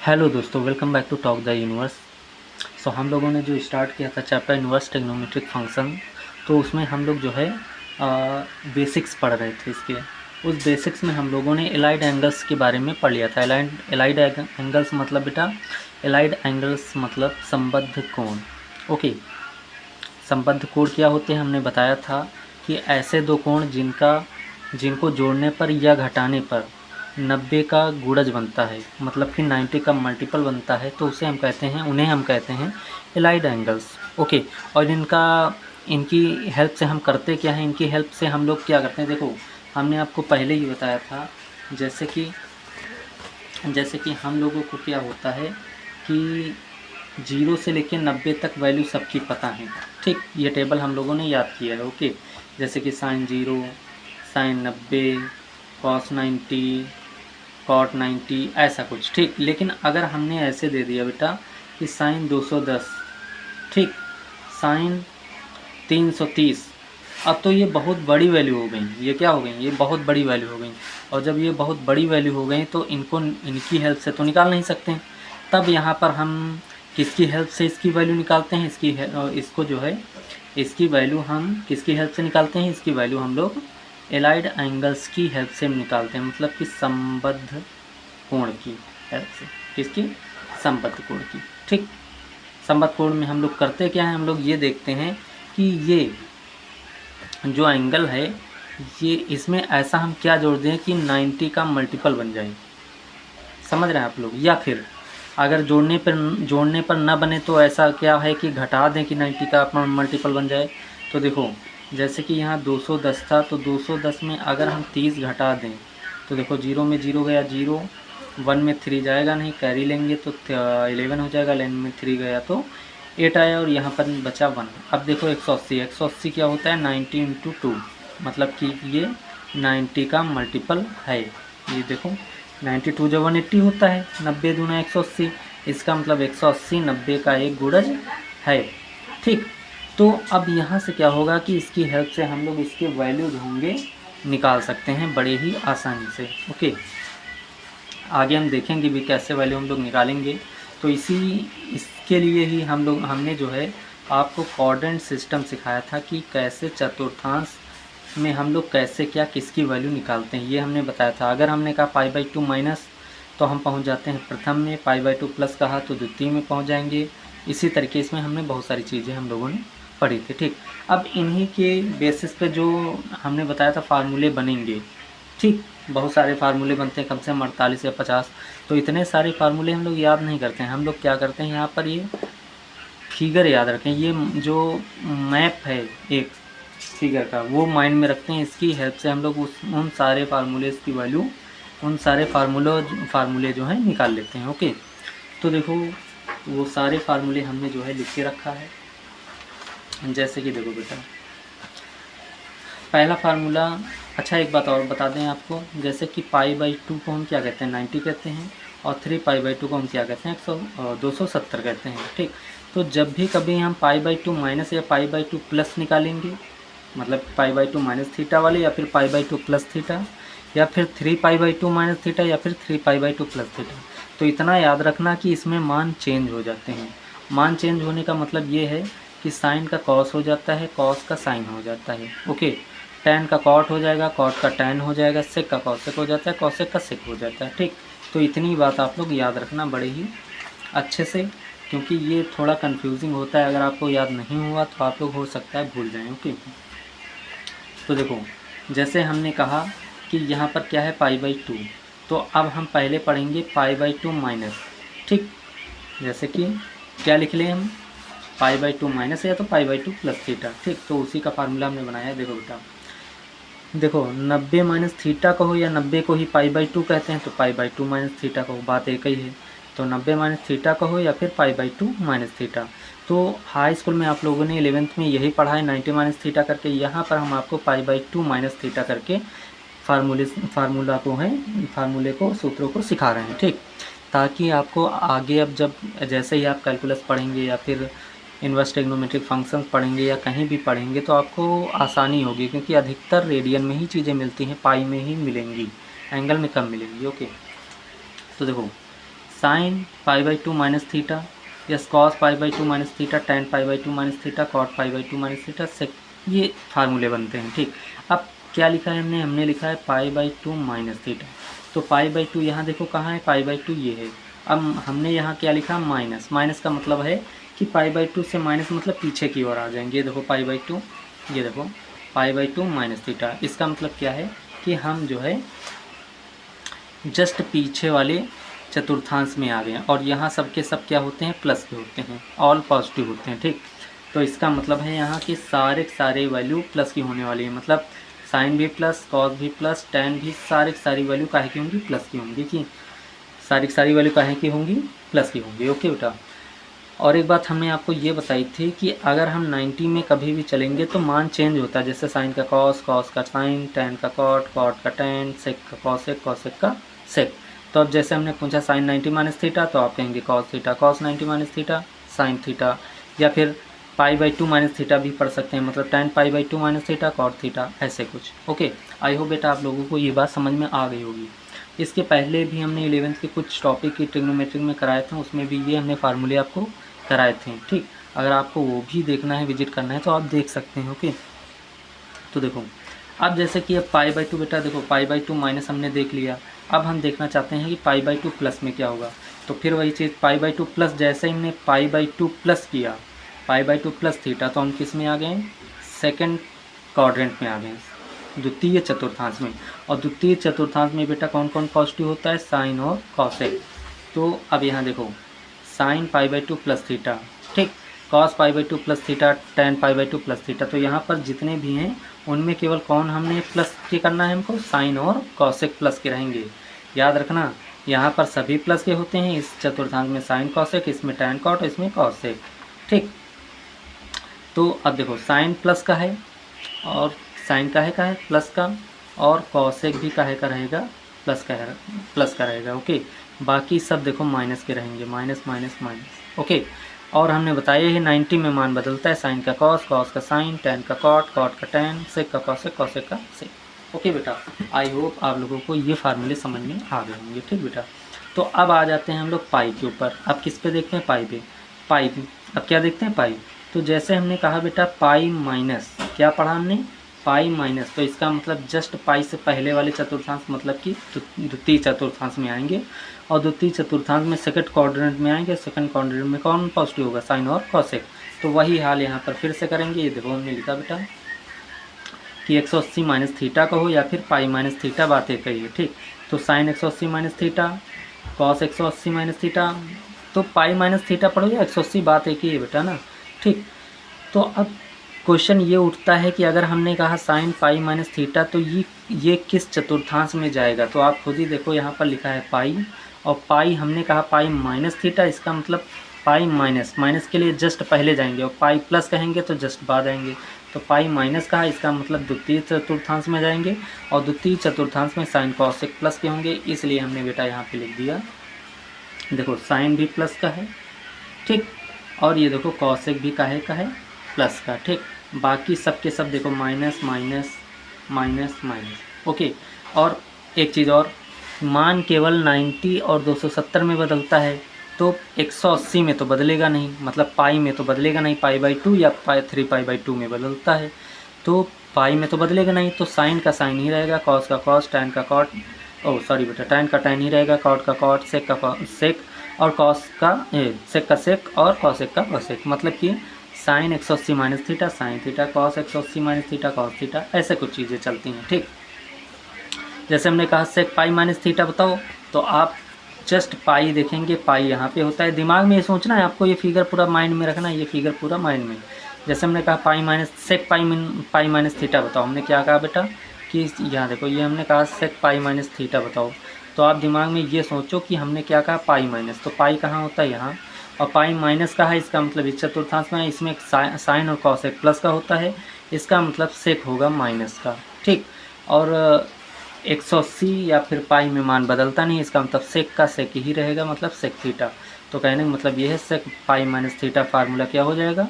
Hello दोस्तों, welcome back to Talk the Universe. हम लोगों ने जो स्टार्ट किया था चैप्टर इन्वर्स ट्रिग्नोमेट्रिक फंक्शन, तो उसमें हम लोग जो है बेसिक्स पढ़ रहे थे इसके। उस बेसिक्स में हम लोगों ने एलाइड एंगल्स के बारे में पढ़ लिया था। एलाइड एंगल्स मतलब बेटा, एलाइड एंगल्स मतलब संबद्ध कोण। ओके, संबद्ध कोण क्या होते हैं हमने बताया था कि ऐसे दो कोण जिनको जोड़ने पर या घटाने पर 90 का गुणज बनता है, मतलब कि 90 का मल्टीपल बनता है, तो उन्हें हम कहते हैं एलाइड एंगल्स। ओके, और इनकी हेल्प से हम करते क्या हैं, इनकी हेल्प से हम लोग क्या करते हैं, देखो हमने आपको पहले ही बताया था। जैसे कि हम लोगों को क्या होता है कि 0 से लेकर 90 तक वैल्यू सबकी पता है। ठीक, ये टेबल हम लोगों ने याद किया है। ओके, जैसे कि साइन 0, साइन 90, कॉस 90, कॉट 90, ऐसा कुछ। ठीक, लेकिन अगर हमने ऐसे दे दिया बेटा कि साइन 210, ठीक, साइन 330, अब तो ये बहुत बड़ी वैल्यू हो गई। ये क्या हो गई, ये बहुत बड़ी वैल्यू हो गई। और जब ये बहुत बड़ी वैल्यू हो गई तो इनकी हेल्प से तो निकाल नहीं सकते। तब यहाँ पर हम किसकी हेल्प से इसकी वैल्यू निकालते हैं, इसको जो है इसकी वैल्यू हम किसकी हेल्प से निकालते हैं, इसकी वैल्यू हम लोग एलाइड एंगल्स की हेल्प से निकालते हैं, मतलब कि संबद्ध कोण की हेल्प से। किसकी, संबद्ध कोण की। ठीक, संबद्ध कोण में हम लोग करते क्या है, हम लोग ये देखते हैं कि ये जो एंगल है, ये इसमें ऐसा हम क्या जोड़ दें कि 90 का मल्टीपल बन जाए। समझ रहे हैं आप लोग? या फिर अगर जोड़ने पर ना बने तो ऐसा क्या है कि घटा दें कि 90 का मल्टीपल बन जाए। तो देखो, जैसे कि यहाँ 210 था, तो 210 में अगर हम 30 घटा दें तो देखो 0 में 0 गया 0, 1 में 3 जाएगा नहीं, कैरी लेंगे तो 11 हो जाएगा, 11 में 3 गया तो 8 आया, और यहाँ पर बचा 1। अब देखो 180 क्या होता है, 90 इंटू 2, मतलब कि ये 90 का मल्टीपल है। ये देखो 92 जब 180 होता है, 90 दूना 180, इसका मतलब 180 90 का एक गुणज है। ठीक, तो अब यहाँ से क्या होगा कि इसकी हेल्प से हम लोग इसके वैल्यू होंगे निकाल सकते हैं बड़े ही आसानी से। ओके, आगे हम देखेंगे भी कैसे वैल्यू हम लोग निकालेंगे। तो इसके लिए ही हमने जो है आपको कोऑर्डिनेट सिस्टम सिखाया था कि कैसे चतुर्थांश में हम लोग कैसे क्या किसकी वैल्यू निकालते हैं, ये हमने बताया था। अगर हमने कहा π/2 माइनस तो हम पहुंच जाते हैं प्रथम में, π/2 प्लस कहा तो द्वितीय में पहुंच जाएंगे। इसी तरीके इसमें हमने बहुत सारी चीज़ें हम लोगों ने पढ़ी थी। ठीक, अब इन्हीं के बेसिस पे जो हमने बताया था फार्मूले बनेंगे। ठीक, बहुत सारे फार्मूले बनते हैं, कम से कम 48 या 50। तो इतने सारे फार्मूले हम लोग याद नहीं करते हैं। हम लोग क्या करते हैं, यहाँ पर ये फिगर याद रखें, ये जो मैप है एक फिगर का, वो माइंड में रखते हैं। इसकी हेल्प से हम लोग उन सारे फार्मूलेज की वैल्यू, उन सारे फार्मूले जो हैं निकाल लेते हैं। ओके, तो देखो वो सारे फार्मूले हमने जो है लिख के रखा है। जैसे कि देखो बेटा, पहला फार्मूला, अच्छा एक बात और बता दें आपको, जैसे कि π/2 को हम क्या कहते हैं, 90 कहते हैं, और 3π/2 को हम क्या कहते हैं, 270 कहते हैं। ठीक, तो जब भी कभी हम π/2 माइनस या π/2 प्लस निकालेंगे, मतलब π/2 माइनस थीटा वाले, या फिर π/2 प्लस थीटा, या फिर 3π/2 माइनस थीटा, या फिर 3π/2 प्लस थीटा, तो इतना याद रखना कि इसमें मान चेंज हो जाते हैं। मान चेंज होने का मतलब ये है कि साइन का कॉस हो जाता है, कॉस का साइन हो जाता है। ओके, टैन का कॉट हो जाएगा, कॉट का टैन हो जाएगा, सेक का कॉसेक हो जाता है, कॉसेक का सेक हो जाता है। ठीक, तो इतनी बात आप लोग याद रखना बड़े ही अच्छे से, क्योंकि ये थोड़ा कंफ्यूजिंग होता है। अगर आपको याद नहीं हुआ तो आप लोग हो सकता है भूल जाएं। ओके, तो देखो जैसे हमने कहा कि यहाँ पर क्या है π/2, तो अब हम पहले पढ़ेंगे π/2 माइनस। ठीक, जैसे कि क्या लिख लें हम, π/2 माइनस या तो π/2 प्लस थीटा। ठीक, तो उसी का फार्मूला हमने बनाया है। देखो बेटा, देखो 90 माइनस थीटा कहो या 90 को ही π/2 कहते हैं, तो π/2 माइनस थीटा कहो, बात एक ही है। तो 90 माइनस थीटा कहो या फिर π/2 माइनस थीटा। तो हाई स्कूल में आप लोगों ने 11th में यही पढ़ा है, 90 माइनस थीटा करके। यहाँ पर हम आपको π/2 माइनस थीटा करके फार्मूले को, सूत्रों को सिखा रहे हैं। ठीक, ताकि आपको आगे अब जब जैसे ही आप कैलकुलस पढ़ेंगे या फिर इन्वर्स ट्रिग्नोमेट्रिक फंक्शंस पढ़ेंगे या कहीं भी पढ़ेंगे तो आपको आसानी होगी, क्योंकि अधिकतर रेडियन में ही चीज़ें मिलती हैं, पाई में ही मिलेंगी, एंगल में कम मिलेंगी। ओके, तो देखो sine pi by two minus theta, yes cos pi by two minus theta, tan pi by two minus theta, cot pi by two minus theta, sec, ये फार्मूले बनते हैं। ठीक, अब क्या लिखा है हमने लिखा है पाई बाई टू माइनस थीटा। तो पाई बाई टू यहाँ देखो कहाँ है, पाई बाई टू ये है। अब हमने यहाँ क्या लिखा, माइनस, माइनस का मतलब है कि पाई बाई टू से माइनस मतलब पीछे की ओर आ जाएंगे। ये देखो पाई बाई टू, ये देखो पाई बाई टू माइनस थीटा। इसका मतलब क्या है कि हम जो है जस्ट पीछे वाले चतुर्थांश में आ गए हैं, और यहाँ सबके सब क्या होते हैं, प्लस के होते हैं, ऑल पॉजिटिव होते हैं। ठीक, तो इसका मतलब है यहाँ की सारे वैल्यू प्लस की होने वाली है, मतलब साइन भी प्लस, कॉस भी प्लस, टेन भी, सारी वैल्यू काहे की होंगी, प्लस की होंगी। कि सारी वैल्यू काहे की होंगी, प्लस की होंगी। ओके बेटा, और एक बात हमने आपको ये बताई थी कि अगर हम 90 में कभी भी चलेंगे तो मान चेंज होता है, जैसे साइन का कॉस, कॉस का साइन, टेन का कॉट, कॉट का टेन, सेक का कॉसेक, कॉसेक का सेक। तो अब जैसे हमने पूछा साइन 90 माइनस थीटा, तो आप कहेंगे cos theta, cos 90 minus theta, sine theta, या फिर pi by two minus theta भी पढ़ सकते हैं, मतलब ten pi by two minus theta, cot theta, ऐसे कुछ। ओके, आई होप बेटा आप लोगों को ये बात समझ में आ गई होगी। इसके पहले भी हमने 11th के कुछ टॉपिक की ट्रिग्नोमेट्रिक में कराए थे, उसमें भी ये हमने फार्मूले आपको कराए थे। ठीक, अगर आपको वो भी देखना है, विजिट करना है, तो आप देख सकते हैं। ओके, तो देखो अब जैसे कि अब पाई बाई टू, बेटा देखो पाई बाई टू माइनस हमने देख लिया, अब हम देखना चाहते हैं कि पाई बाई टू प्लस में क्या होगा। तो फिर वही चीज़, पाई बाई टू प्लस, जैसे हमने पाई बाई टू प्लस किया, पाई बाई टू प्लस थीटा, तो हम किस में आ गए, सेकेंड क्वाड्रेंट में आ गए, द्वितीय चतुर्थांश में। और द्वितीय चतुर्थांश में बेटा कौन कौन पॉजिटिव होता है, साइन और कॉसेक। तो अब यहाँ देखो sine pi by two plus theta, ठीक, cos pi by two plus theta, tan pi by two plus theta. तो यहाँ पर जितने भी हैं उनमें केवल कौन हमने प्लस के करना है हमको, साइन और कॉसेक प्लस के रहेंगे। याद रखना यहाँ पर सभी प्लस के होते हैं, इस चतुर्थांश में साइन कॉसेक, इसमें टेन कॉट, इसमें कॉसेक। ठीक, तो अब देखो साइन प्लस का है, और साइन का है प्लस का, और कॉसेक भी काहे का रहेगा, प्लस का रहेगा। ओके, बाकी सब देखो माइनस के रहेंगे, माइनस माइनस माइनस। ओके, और हमने बताया है 90 में मान बदलता है, साइन का कॉस, कॉस का साइन, टेन का कॉट, कॉट का टेन, सेक का कॉसेक, कॉसेक का सेक। ओके बेटा, आई होप आप लोगों को ये फार्मूले समझ में आ गए होंगे। ठीक बेटा, तो अब आ जाते हैं हम लोग पाई के ऊपर। अब किस पे देखते हैं, पाई पे। पाई, अब क्या देखते हैं, पाई। तो जैसे हमने कहा बेटा पाई माइनस, क्या पढ़ा हमने, पाई माइनस, तो इसका मतलब जस्ट पाई से पहले वाले चतुर्थांश, मतलब कि द्वितीय चतुर्थांश में आएंगे, और द्वितीय चतुर्थांश में सेकंड क्वाड्रेंट में आएंगे। सेकंड क्वाड्रेंट में कौन पॉजिटिव होगा, साइन और कॉसेक। तो वही हाल यहाँ पर फिर से करेंगे। ये देखो हमने लिखा बेटा कि 180 माइनस थीटा कहो या फिर पाई माइनस थीटा, बातें कहिए। ठीक, तो sine 180 minus theta, cos 180 minus theta, तो पाई माइनस थीटा पढ़ो या 180, बात एक ही है बेटा ना। ठीक, तो अब क्वेश्चन ये उठता है कि अगर हमने कहा साइन पाई माइनस थीटा, तो ये किस चतुर्थांश में जाएगा। तो आप खुद ही देखो यहाँ पर लिखा है पाई, और पाई हमने कहा पाई माइनस थीटा, इसका मतलब पाई माइनस, माइनस के लिए जस्ट पहले जाएंगे, और पाई प्लस कहेंगे तो जस्ट बाद आएंगे। तो पाई माइनस कहा, इसका मतलब द्वितीय चतुर्थांश में जाएंगे, और द्वितीय चतुर्थांश में साइन कॉसेक प्लस के होंगे, इसलिए हमने बेटा यहाँ पे लिख दिया। देखो साइन भी प्लस का है, ठीक, और ये देखो कॉसेक भी का है प्लस का। ठीक, बाकी सब के सब देखो minus minus minus minus. Okay, और एक चीज़ और, मान केवल 90 और 270 में बदलता है, तो 180 में तो बदलेगा नहीं, मतलब पाई में तो बदलेगा नहीं, पाई बाई टू या पाई 3 पाई बाई टू में बदलता है, तो पाई में तो बदलेगा नहीं, तो साइन का साइन ही रहेगा, कॉस का कॉस, टेन का कॉट, ओ सॉरी बेटा, टेन का टेन ही रहेगा, कॉट का कॉट, सेक का सेक, और कॉस का सेक का सेक, और कॉसेक का कॉसेक। मतलब कि sine 180 minus theta sine theta, cos 180 minus theta cos theta, ऐसे कुछ चीज़ें चलती हैं। ठीक, जैसे हमने कहा सेक पाई माइनस थीटा बताओ, तो आप जस्ट पाई देखेंगे, पाई यहाँ पे होता है, दिमाग में ये सोचना है आपको, ये फिगर पूरा माइंड में रखना है, ये फिगर पूरा माइंड में। जैसे हमने कहा pi minus sec pi minus theta बताओ, हमने क्या कहा बेटा कि यहाँ देखो, ये हमने कहा सेक पाई माइनस थीटा बताओ, तो आप दिमाग में ये सोचो कि हमने क्या कहा, पाई माइनस, तो पाई कहाँ होता है, यहाँ, और पाई माइनस का है, इसका मतलब इस चतुर्थांश में, इसमें साइन और कॉसेक प्लस का होता है, इसका मतलब सेक होगा माइनस का। ठीक, और 180 या फिर पाई में मान बदलता नहीं, इसका मतलब सेक का सेक ही रहेगा, मतलब सेक थीटा। तो कहने का मतलब ये है सेक पाई माइनस थीटा, फार्मूला क्या हो जाएगा,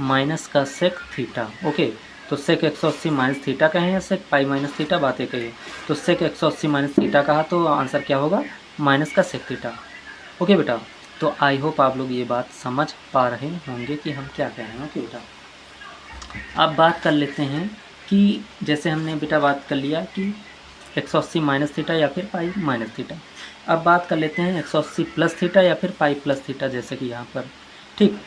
माइनस का सेक थीटा। ओके, तो सेक 180 माइनस थीटा कहें या सेक पाई माइनस थीटा, बातें कहिए। तो सेक 180 माइनस थीटा कहा, तो आंसर क्या होगा, माइनस का सेक थीटा। ओके बेटा, तो आई होप आप लोग ये बात समझ पा रहे होंगे कि हम क्या कह रहे हैं। ओके बेटा, अब बात कर लेते हैं कि जैसे हमने बेटा बात कर लिया कि 180 माइनस थीटा या फिर पाई माइनस थीटा। अब बात कर लेते हैं 180 प्लस थीटा या फिर पाई प्लस थीटा, जैसे कि यहाँ पर। ठीक,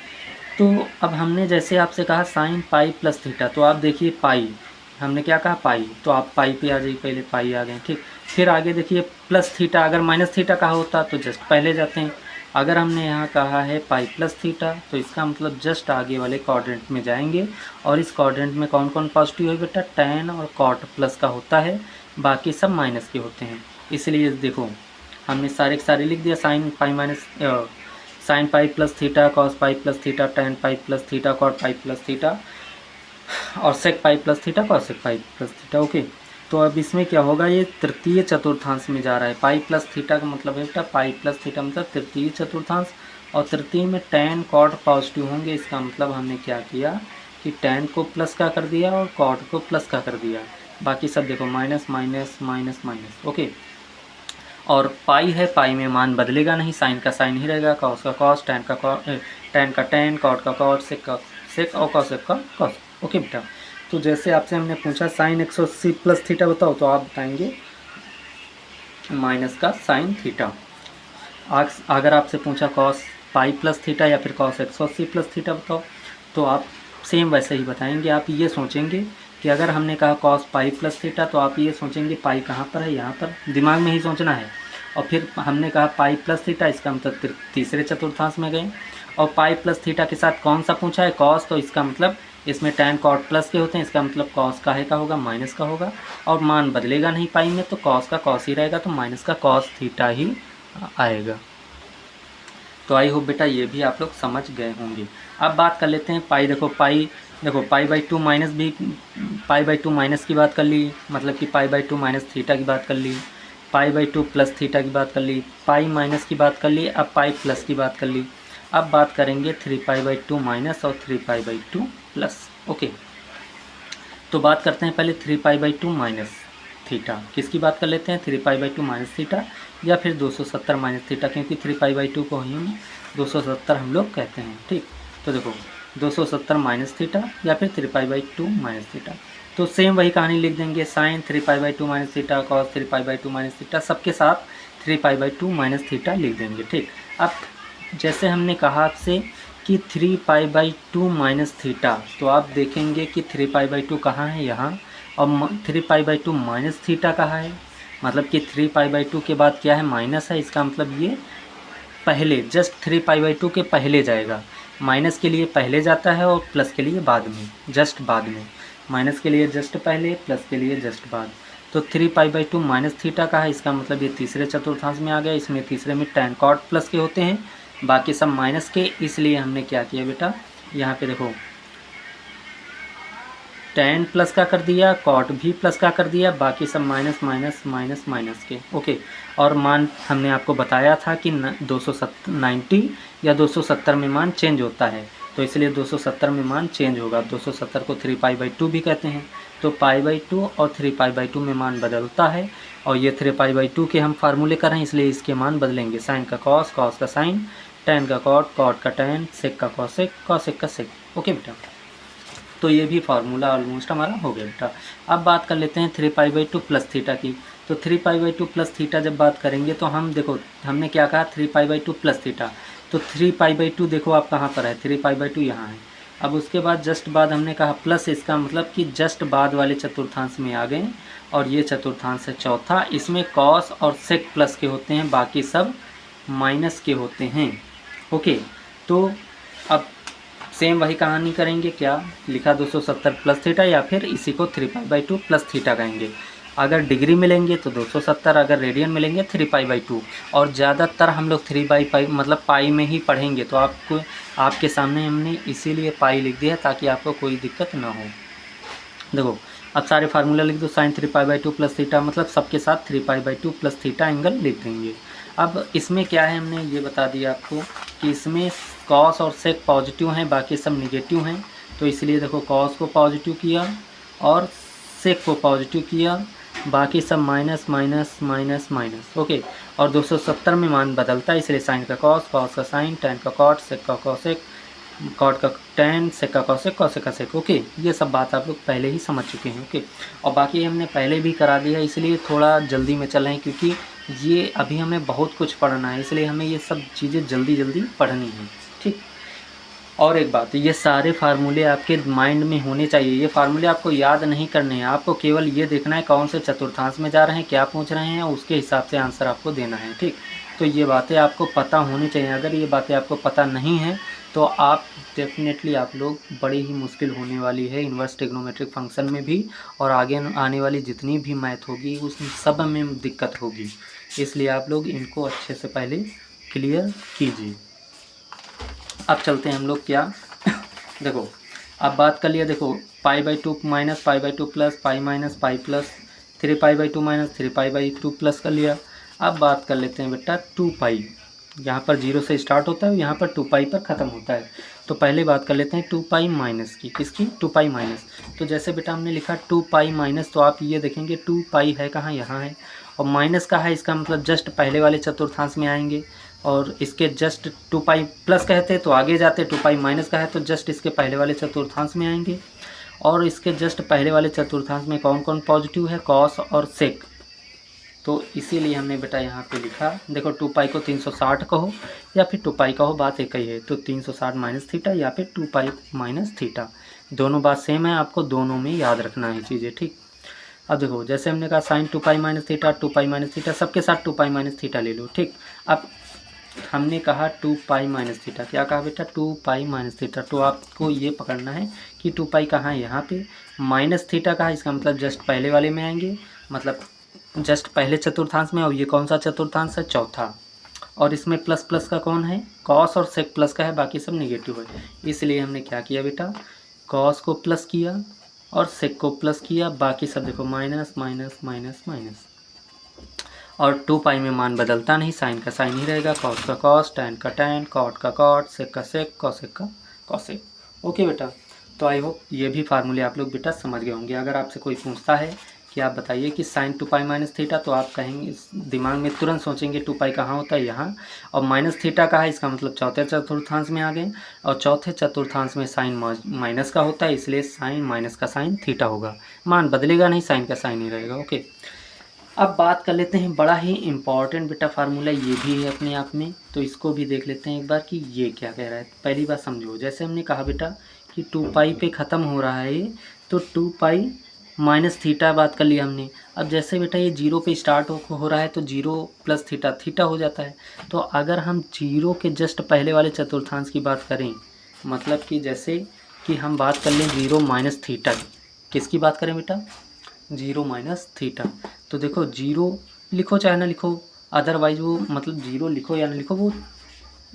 तो अब हमने जैसे आपसे कहा साइन पाई प्लस थीटा, तो आप देखिए पाई, हमने क्या कहा पाई, तो आप पाई पे आ जाइए, पहले पाई आ गए। ठीक, फिर आगे देखिए प्लस थीटा, अगर माइनस थीटा कहा होता तो जस्ट पहले जाते हैं। अगर हमने यहाँ कहा है पाई प्लस थीटा, तो इसका मतलब जस्ट आगे वाले क्वाड्रेंट में जाएंगे, और इस क्वाड्रेंट में कौन कौन पॉजिटिव है बेटा, टैन और कॉट प्लस का होता है, बाकी सब माइनस के होते हैं। इसलिए देखो हमने सारे के सारे लिख दिया, sine pi plus theta, cos pi plus theta, tan pi plus theta, cot pi plus theta, और sec pi plus theta, cosec pi plus theta. Okay, तो अब इसमें क्या होगा, ये तृतीय चतुर्थांश में जा रहा है। पाई प्लस थीटा का मतलब है बेटा, पाई प्लस थीटा मतलब तृतीय चतुर्थांश, और तृतीय में टैन कॉट पॉजिटिव होंगे। इसका मतलब हमने क्या किया कि टैन को प्लस का कर दिया और कॉट को प्लस का कर दिया, बाकी सब देखो minus minus minus minus. Okay, और पाई है, पाई में मान बदलेगा नहीं, साइन का साइन ही रहेगा, कॉस का कॉस, टैन का टैन, कॉट का कॉट, सेक का सेक, और कॉसेक का कॉस। ओके बेटा, तो जैसे आपसे हमने पूछा साइन 180 प्लस थीटा बताओ, तो आप बताएंगे माइनस का साइन थीटा। अगर आपसे पूछा कॉस पाई प्लस थीटा या फिर कॉस 180 प्लस थीटा बताओ, तो आप सेम वैसे ही बताएंगे। आप ये सोचेंगे कि अगर हमने कहा कॉस पाई प्लस थीटा, तो आप ये सोचेंगे पाई कहाँ पर है, यहाँ पर, दिमाग में ही सोचना है। और फिर हमने कहा पाई प्लस थीटा, इसका मतलब तीसरे चतुर्थांश में गए, और पाई प्लस थीटा के साथ कौन सा पूछा है, कॉस, तो इसका मतलब इसमें टैन कॉट प्लस के होते हैं, इसका मतलब कॉस का है का होगा, माइनस का होगा, और मान बदलेगा नहीं पाई में, तो कॉस का कॉस ही रहेगा, तो माइनस का कॉस थीटा ही आएगा। तो आई होप बेटा ये भी आप लोग समझ गए होंगे। अब बात कर लेते हैं पाई। देखो पाई बाई टू माइनस भी, पाई बाई टू माइनस की बात कर ली, मतलब कि pi by two minus theta की बात कर ली, pi by two plus theta की बात कर ली, पाई माइनस की बात कर ली, अब पाई प्लस की बात कर ली। अब बात करेंगे 3π/2 माइनस और 3π/2 प्लस। ओके, तो बात करते हैं पहले 3π/2 माइनस थीटा। किसकी बात कर लेते हैं, 3π/2 माइनस थीटा या फिर 270 माइनस थीटा, क्योंकि 3π/2 को ही 270 हम लोग कहते हैं। ठीक, तो देखो 270 माइनस थीटा या फिर 3π/2 माइनस थीटा। तो सेम वही कहानी लिख देंगे, sine 3π/2 minus theta, cos 3π/2 minus theta, सबके साथ 3π/2 माइनस थीटा लिख देंगे। ठीक, अब जैसे हमने कहा आपसे कि 3π/2 माइनस थीटा, तो आप देखेंगे कि 3π/2 कहाँ है, यहाँ, और 3π/2 माइनस थीटा कहाँ है, मतलब कि 3π/2 के बाद क्या है, माइनस है। इसका मतलब ये पहले जस्ट 3π/2 के पहले जाएगा, माइनस के लिए पहले जाता है और प्लस के लिए बाद में, जस्ट बाद में। माइनस के लिए जस्ट पहले, प्लस के लिए जस्ट बाद। तो 3π/2 माइनस थीटा का है, इसका मतलब ये तीसरे चतुर्थांश में आ गया। इसमें तीसरे में टैन कॉट प्लस के होते हैं, बाकी सब माइनस के, इसलिए हमने क्या किया बेटा, यहाँ पे देखो टैन प्लस का कर दिया, कॉट भी प्लस का कर दिया, बाकी सब माइनस माइनस माइनस माइनस के। ओके, और मान हमने आपको बताया था कि 290 या 270 में मान चेंज होता है, तो इसलिए 270 में मान चेंज होगा। 270 को 3π/2 भी कहते हैं, तो π/2 और 3π/2 में मान बदलता है, और ये 3π/2 के हम फार्मूले कर रहे हैं, इसलिए इसके मान बदलेंगे। साइन का कॉस, कॉस का साइन, टैन का कॉट, कॉट का टैन, सेक का कॉसेक, कॉसेक का सेक। ओके बेटा, तो ये भी फार्मूला ऑलमोस्ट हमारा हो गया बेटा। अब बात कर लेते हैं 3π/2 प्लस थीटा की। तो 3π/2 प्लस थीटा जब बात करेंगे, तो हम देखो हमने क्या कहा, 3π/2 प्लस थीटा, तो 3π/2 देखो आप कहाँ पर है, 3π/2 यहाँ है। अब उसके बाद जस्ट बाद हमने कहा प्लस, इसका मतलब कि जस्ट बाद वाले चतुर्थांश में आ गए, और ये चतुर्थांश है चौथा, इसमें कॉस और सेक प्लस के होते हैं, बाकी सब माइनस के होते हैं। ओके, तो अब सेम वही कहानी करेंगे, क्या लिखा 270 प्लस थीटा, या फिर इसी को 3π/2 प्लस थीटा कहेंगे। अगर डिग्री मिलेंगे तो 270, अगर रेडियन मिलेंगे 3π/2, और ज़्यादातर हम लोग 3/π मतलब पाई में ही पढ़ेंगे, तो आपके सामने हमने इसीलिए पाई लिख दिया ताकि आपको कोई दिक्कत ना हो। देखो अब सारे फार्मूला लिख दो, साइन 3π/2 प्लस थीटा, मतलब सबके साथ 3π/2 प्लस थीटा एंगल लिख देंगे। अब इसमें क्या है, हमने ये बता दिया आपको कि इसमें कॉस और सेक पॉजिटिव हैं, बाकी सब निगेटिव हैं, तो इसलिए देखो कॉस को पॉजिटिव किया और सेक को पॉजिटिव किया, बाकी सब minus minus minus minus. Okay, और 270 में मान बदलता है, इसलिए साइन का कॉस, कॉस का साइन, टेन का कॉट, सेक का कॉसेक, कॉट का टेन, सेक का कॉसेक, कॉसेक का सेक। ओके, ये सब बात आप लोग पहले ही समझ चुके हैं। ओके, और बाकी हमने पहले भी करा दिया, इसलिए थोड़ा जल्दी में चल रहे हैं, क्योंकि ये अभी हमें बहुत कुछ पढ़ना है, इसलिए हमें ये सब चीज़ें जल्दी जल्दी पढ़नी है। ठीक, और एक बात, ये सारे फार्मूले आपके माइंड में होने चाहिए। ये फार्मूले आपको याद नहीं करने हैं, आपको केवल ये देखना है कौन से चतुर्थांश में जा रहे हैं, क्या पूछ रहे हैं, उसके हिसाब से आंसर आपको देना है। ठीक, तो ये बातें आपको पता होनी चाहिए। अगर ये बातें आपको पता नहीं हैं तो आप डेफिनेटली आप लोग बड़ी ही मुश्किल होने वाली है इन्वर्स ट्रिग्नोमेट्रिक फंक्शन में भी, और आगे आने वाली जितनी भी मैथ होगी उस सब में दिक्कत होगी। इसलिए आप लोग इनको अच्छे से पहले क्लियर कीजिए। अब चलते हैं हम लोग क्या देखो, अब बात कर लिया, देखो पाई by two minus pi by two plus pi minus pi plus 3 pi by two minus 3 pi by two plus कर लिया। अब बात कर लेते हैं बेटा 2 पाई, यहाँ पर 0 से स्टार्ट होता है, यहाँ पर 2 पाई पर ख़त्म होता है। तो पहले बात कर लेते हैं 2 पाई माइनस की, किसकी? 2 पाई माइनस। तो जैसे बेटा हमने लिखा 2 पाई माइनस, तो आप ये देखेंगे 2 पाई है कहाँ? यहाँ है, और माइनस का है, इसका मतलब जस्ट पहले वाले चतुर्थांश में आएंगे, और इसके जस्ट 2 पाई प्लस कहते तो आगे जाते, 2 पाई माइनस का है तो जस्ट इसके पहले वाले चतुर्थांश में आएंगे, और इसके जस्ट पहले वाले चतुर्थांश में कौन कौन पॉजिटिव है? कॉस और सेक। तो इसीलिए हमने बेटा यहाँ पे लिखा, देखो 2 पाई को 360 कहो या फिर 2 पाई कहो, बात एक ही है। तो 360 माइनस थीटा या फिर 2 पाई माइनस थीटा, दोनों बात सेम है, आपको दोनों में याद रखना है चीज़ें। ठीक, अब देखो जैसे हमने कहा sine 2 pi minus theta, 2 pi minus theta, सबके साथ 2 पाई माइनस थीटा ले लो। ठीक, अब हमने कहा 2 पाई माइनस थीटा, क्या कहा बेटा? 2 पाई माइनस थीटा। तो आपको ये पकड़ना है कि 2 पाई कहाँ है? यहाँ पे। माइनस थीटा कहाँ? इसका मतलब जस्ट पहले वाले में आएंगे, मतलब जस्ट पहले चतुर्थांश में, और ये कौन सा चतुर्थांश है? चौथा। और इसमें प्लस प्लस का कौन है? कॉस, और सेक प्लस का है, बाकी सब निगेटिव है। इसलिए हमने क्या किया बेटा? कॉस को प्लस किया और सेक को प्लस किया, बाकी सब देखो माइनस माइनस माइनस माइनस। और 2 पाई में मान बदलता नहीं, साइन का साइन ही रहेगा, कॉस का कॉस, टैन का टैन, कॉट का कॉट, सेक का सेक, कॉसेक का कॉसेक। ओके बेटा, तो आई होप ये भी फार्मूले आप लोग बेटा समझ गए होंगे। अगर आपसे कोई पूछता है कि आप बताइए कि साइन 2 पाई माइनस थीटा, तो आप कहेंगे, दिमाग में तुरंत सोचेंगे 2 पाई कहाँ होता है? यहाँ। और माइनस थीटा का है, इसका मतलब चौथे चतुर्थांश में आ गए, और चौथे चतुर्थांश में साइन माइनस का होता है, इसलिए साइन माइनस का साइन थीटा होगा, मान बदलेगा नहीं, साइन का साइन ही रहेगा। ओके, अब बात कर लेते हैं, बड़ा ही इम्पॉर्टेंट बेटा फार्मूला ये भी है अपने आप में, तो इसको भी देख लेते हैं एक बार कि ये क्या कह रहा है। पहली बात समझो, जैसे हमने कहा बेटा कि 2 पाई पे ख़त्म हो रहा है ये, तो 2 पाई माइनस थीटा बात कर लिया हमने। अब जैसे बेटा ये 0 पे स्टार्ट हो रहा है तो 0 प्लस थीटा थीटा हो जाता है। तो अगर हम 0 के जस्ट पहले वाले चतुर्थांश की बात करें, मतलब कि जैसे कि हम बात कर लें 0 माइनस थीटा, किसकी बात करें बेटा? 0 माइनस थीटा। तो देखो 0 लिखो चाहे ना लिखो, अदरवाइज वो मतलब 0 लिखो या ना लिखो, वो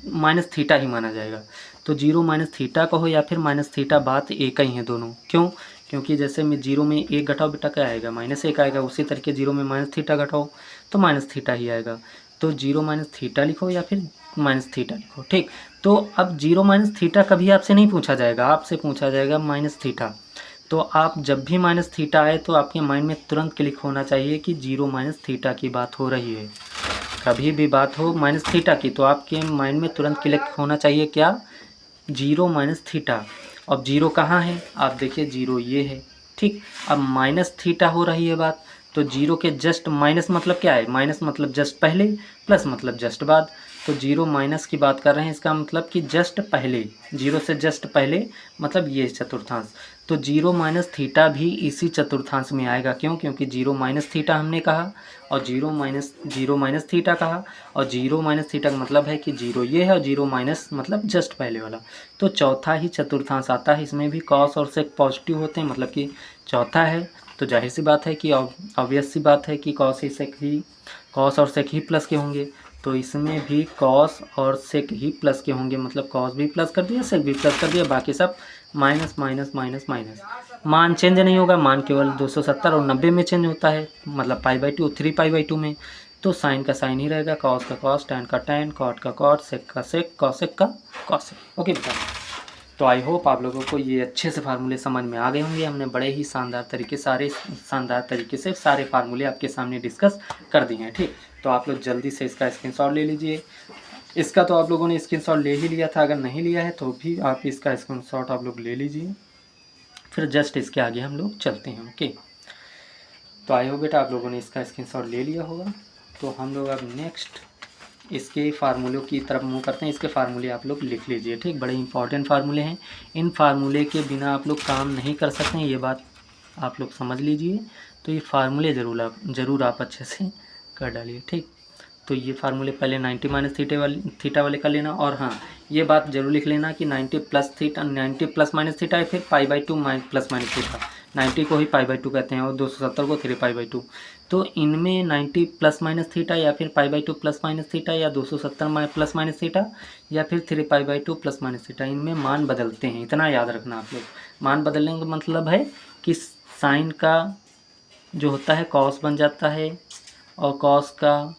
माइनस थीटा ही माना जाएगा। तो 0 माइनस थीटा कहो या फिर माइनस थीटा, बात एक ही है दोनों। क्यों? क्योंकि जैसे में 0 में 1 घटाओ बेटा क्या आएगा? -1 आएगा। उसी तरीके 0 में माइनस थीटा घटाओ तो माइनस थीटा ही आएगा। तो 0 माइनस थीटा लिखो या फिर माइनस थीटा लिखो। ठीक, तो अब 0 माइनस थीटा कभी आपसे नहीं पूछा जाएगा, आपसे पूछा जाएगा माइनस थीटा। तो आप जब भी माइनस थीटा आए तो आपके माइंड में तुरंत क्लिक होना चाहिए कि 0 माइनस थीटा की बात हो रही है। कभी भी बात हो माइनस थीटा की तो आपके माइंड में तुरंत क्लिक होना चाहिए क्या? 0 माइनस थीटा। अब 0 कहाँ है? आप देखिए 0 ये है। ठीक, अब माइनस थीटा हो रही है बात, तो 0 के जस्ट माइनस मतलब क्या है? माइनस मतलब जस्ट पहले, प्लस मतलब जस्ट बाद। तो 0 माइनस की बात कर रहे हैं, इसका मतलब कि जस्ट पहले, 0 से जस्ट पहले, मतलब ये चतुर्थांश। तो 0 माइनस थीटा भी इसी चतुर्थांश में आएगा। क्यों? क्योंकि 0 माइनस थीटा हमने कहा और 0 माइनस थीटा कहा, और 0 माइनस थीटा का मतलब है कि 0 ये है और 0 माइनस मतलब जस्ट पहले वाला। तो चौथा ही चतुर्थांश आता है, इसमें भी कॉस और सेक पॉजिटिव होते हैं, मतलब कि चौथा है। तो जाहिर सी बात है कि ऑब्वियस सी बात है कि कॉस और सेक ही प्लस के होंगे। तो इसमें भी कॉस और सेक ही प्लस के होंगे, मतलब कॉस भी प्लस कर दिया, सेक भी प्लस कर दिया, बाकी सब माइनस माइनस माइनस माइनस। मान चेंज नहीं होगा, मान केवल 270 और 90 में चेंज होता है, मतलब π/2 3 π/2 में। तो साइन का साइन ही रहेगा, कॉस का कॉस, टैन का टैन, कॉट का कॉट, सेक का सेक, कॉसेक का कॉसेक। ओके बेटा, तो आई होप आप लोगों को ये अच्छे से फार्मूले समझ में आ गए होंगे। हमने बड़े ही शानदार तरीके से सारे फार्मूले आपके सामने डिस्कस कर दिए हैं। ठीक, तो आप लोग जल्दी से इसका स्क्रीनशॉट ले लीजिए। इसका तो आप लोगों ने स्क्रीनशॉट ले ही लिया था, अगर नहीं लिया है तो भी आप इसका स्क्रीनशॉट आप लोग ले लीजिए। फिर जस्ट इसके आगे हम लोग चलते हैं। ओके, तो आई होप बेटा आप लोगों ने इसका स्क्रीनशॉट ले लिया होगा। तो हम लोग अब नेक्स्ट इसके फार्मूलों की तरफ मूव करते हैं। इसके फार्मूले आप लोग लिख लीजिए। ठीक, बड़े इंपॉर्टेंट फार्मूले हैं। इन फार्मूले के बिना आप लोग काम नहीं कर सकते हैं, ये बात आप लोग समझ लीजिए। तो ये फार्मूले ज़रूर आप अच्छे से कर डालिए। ठीक, तो ये फार्मूले पहले 90 माइनस थीटा वाले कर लेना। और हाँ, ये बात जरूर लिख लेना कि 90 प्लस माइनस थीटा है, फिर π/2 प्लस माइनस थीटा। 90 को ही π/2 कहते हैं और 270 को 3π/2। तो इनमें 90 प्लस माइनस थीटा या फिर π/2 प्लस माइनस थीटा या 270 प्लस माइनस थीटा या फिर 3π/2 प्लस माइनस थीटा, इनमें मान बदलते हैं। इतना याद रखना आप लोग। मान बदलने का मतलब है कि साइन का जो होता है कॉस बन जाता है और कॉस का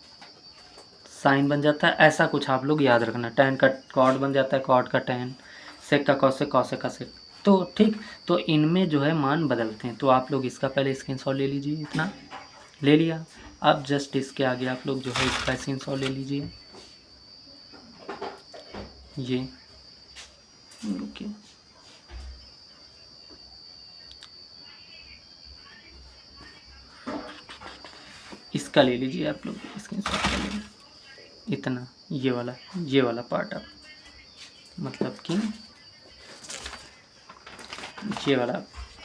साइन बन जाता है, ऐसा कुछ आप लोग याद रखना। टैन का कॉट बन जाता है, कॉट का टैन, सेक का कॉसेक, कॉसेक का सेक। तो ठीक, तो इनमें जो है मान बदलते हैं। तो आप लोग इसका पहले स्क्रीनशॉट ले लीजिए। इतना ले लिया। अब जस्ट इसके आगे आप लोग जो है इसका स्क्रीनशॉट ले लीजिए। ये रुकिए, इसका ले लीजिए आप लोग स्क्रीनशॉट कर लीजिए। इतना ये वाला पार्ट आप मतलब कि ये वाला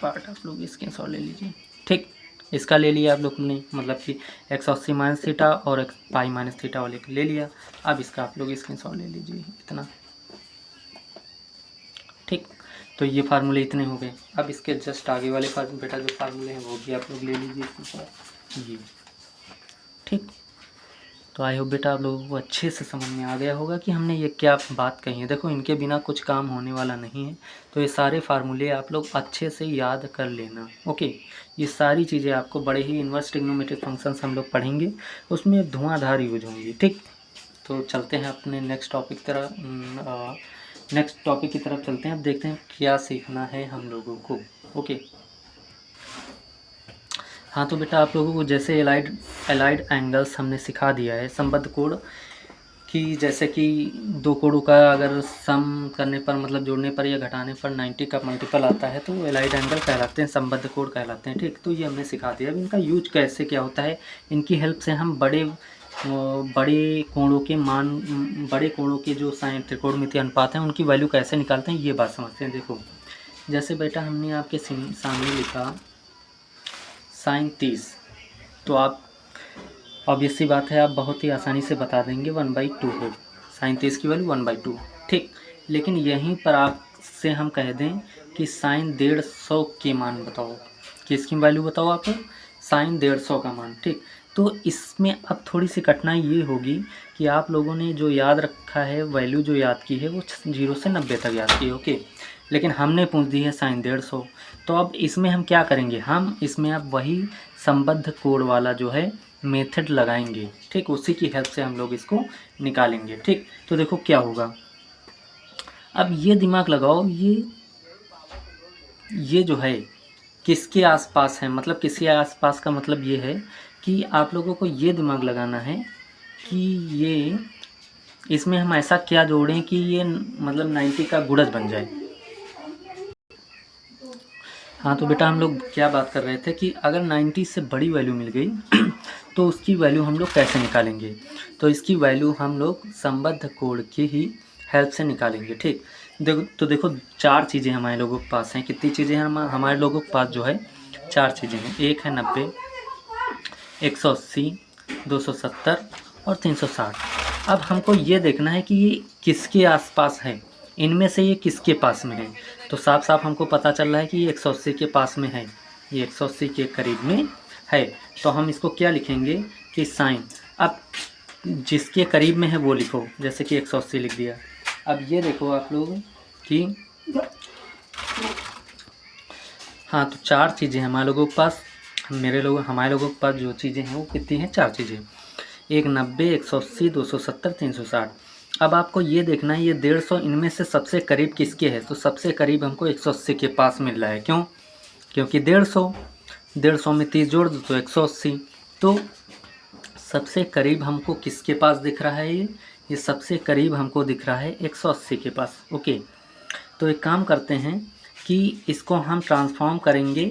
पार्ट आप लोग स्क्रीनशॉट ले लीजिए। ठीक, इसका ले लिया आप लोग ने, मतलब कि 180 माइनस थीटा और पाई माइनस थीटा वाले ले लिया। अब इसका आप लोग स्क्रीनशॉट ले लीजिए इतना। ठीक, तो ये फार्मूले इतने हो गए। अब इसके जस्ट आगे वाले बेटा जो फार्मूले हैं वो भी आप लोग ले लीजिए ये। ठीक, तो आई होप बेटा आप लोगों को अच्छे से समझ में आ गया होगा कि हमने ये क्या बात कही है। देखो, इनके बिना कुछ काम होने वाला नहीं है। तो ये सारे फार्मूले आप लोग अच्छे से याद कर लेना। ओके, ये सारी चीज़ें आपको बड़े ही इन्वर्स ट्रिग्नोमेट्रिक फंक्शंस हम लोग पढ़ेंगे, उसमें धुआंधार यूज होंगी। ठीक, तो चलते हैं अपने नेक्स्ट टॉपिक की तरफ चलते हैं। अब देखते हैं क्या सीखना है हम लोगों को। ओके, हाँ, तो बेटा आप लोगों को जैसे एलाइड एंगल्स हमने सिखा दिया है, संबद्ध कोण की, जैसे कि दो कोणों का अगर सम करने पर मतलब जोड़ने पर या घटाने पर 90 का मल्टीपल आता है तो एलाइड एंगल कहलाते हैं, संबद्ध कोण कहलाते हैं। ठीक, तो ये हमने सिखा दिया। अब इनका यूज कैसे क्या होता है, इनकी हेल्प से हम बड़े कोणों के जो साइन त्रिकोणमितीय अनुपात हैं उनकी वैल्यू कैसे निकालते हैं, ये बात समझते हैं। देखो, जैसे बेटा हमने आपके सामने लिखा साइन 30, तो आप ऑब्वियस सी बात है आप बहुत ही आसानी से बता देंगे 1/2 हो, साइन 30 की वैल्यू 1/2। ठीक, लेकिन यहीं पर आपसे हम कह दें कि साइन 150 के मान बताओ, किसकी वैल्यू बताओ आप, साइन 150 का मान। ठीक, तो इसमें अब थोड़ी सी कठिनाई ये होगी कि आप लोगों ने जो याद रखा है, वैल्यू जो याद की है वो 0 से 90 तक याद की है। ओके, लेकिन हमने पूछ दी है साइन 150। तो अब इसमें हम क्या करेंगे, हम इसमें अब वही संबद्ध कोण वाला जो है मेथड लगाएंगे। ठीक, उसी की हेल्प से हम लोग इसको निकालेंगे। ठीक, तो देखो क्या होगा। अब ये दिमाग लगाओ, ये जो है किसके आसपास है, मतलब किसके आसपास का मतलब ये है कि आप लोगों को ये दिमाग लगाना है कि ये इसमें हम ऐसा क्या जोड़ें कि ये मतलब 90 का गुणज बन जाए। हाँ, तो बेटा हम लोग क्या बात कर रहे थे कि अगर 90 से बड़ी वैल्यू मिल गई तो उसकी वैल्यू हम लोग कैसे निकालेंगे। तो इसकी वैल्यू हम लोग संबद्ध कोण की ही हेल्प से निकालेंगे। ठीक, देखो 4 चीज़ें हमारे लोगों के पास हैं। कितनी चीज़ें हैं हमारे लोगों के पास, जो है 4 चीज़ें हैं। एक है 90, 180, 270 और 360। अब हमको ये देखना है कि ये किसके आसपास है, इनमें से ये किसके पास में है। तो साफ साफ हमको पता चल रहा है कि ये 180 के पास में है, ये 180 के करीब में है। तो हम इसको क्या लिखेंगे कि साइन, अब जिसके करीब में है वो लिखो, जैसे कि 180 लिख दिया। अब ये देखो आप लोग कि हाँ, तो 4 चीज़ें हैं हमारे लोगों के पास, हमारे लोगों के पास जो चीज़ें हैं वो कितनी हैं, 4 चीज़ें। एक 90, 180, 270, 360। अब आपको ये देखना है ये 150 इनमें से सबसे करीब किसके है, तो सबसे करीब हमको 180 के पास मिल रहा है। क्यों? क्योंकि 150 में 30 जोड़ दो तो 180। तो सबसे करीब हमको किसके पास दिख रहा है, ये सबसे करीब हमको दिख रहा है 180 के पास। ओके, तो एक काम करते हैं कि इसको हम ट्रांसफॉर्म करेंगे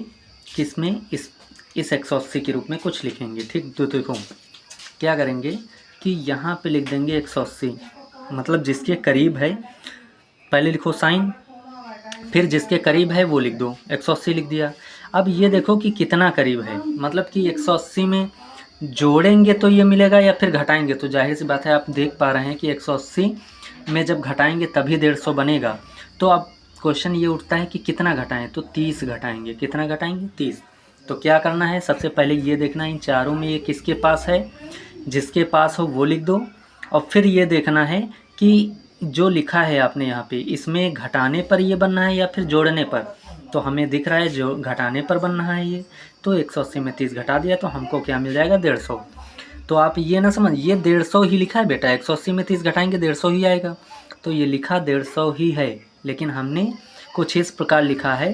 किसमें, इस 180 के रूप में कुछ लिखेंगे। ठीक, तो देखो क्या करेंगे कि यहाँ पे लिख देंगे 180, मतलब जिसके करीब है पहले लिखो साइन, फिर जिसके करीब है वो लिख दो, 180 लिख दिया। अब ये देखो कि कितना करीब है, मतलब कि 180 में जोड़ेंगे तो ये मिलेगा या फिर घटाएंगे, तो जाहिर सी बात है आप देख पा रहे हैं कि 180 में जब घटाएंगे तभी 150 बनेगा। तो अब क्वेश्चन ये उठता है कि कितना घटाएं, तो 30 घटाएंगे। कितना घटाएंगे? 30। तो क्या करना है, सबसे पहले ये देखना है इन चारों में ये किसके पास है, जिसके पास हो वो लिख दो। और फिर ये देखना है कि जो लिखा है आपने यहाँ पे इसमें घटाने पर ये बनना है या फिर जोड़ने पर। तो हमें दिख रहा है जो घटाने पर बनना है ये, तो 180 में 30 घटा दिया तो हमको क्या मिल जाएगा, 150। तो आप ये ना समझ, ये 150 ही लिखा है बेटा, 180 में 30 घटाएंगे 150 ही आएगा। तो ये लिखा 150 ही है, लेकिन हमने कुछ इस प्रकार लिखा है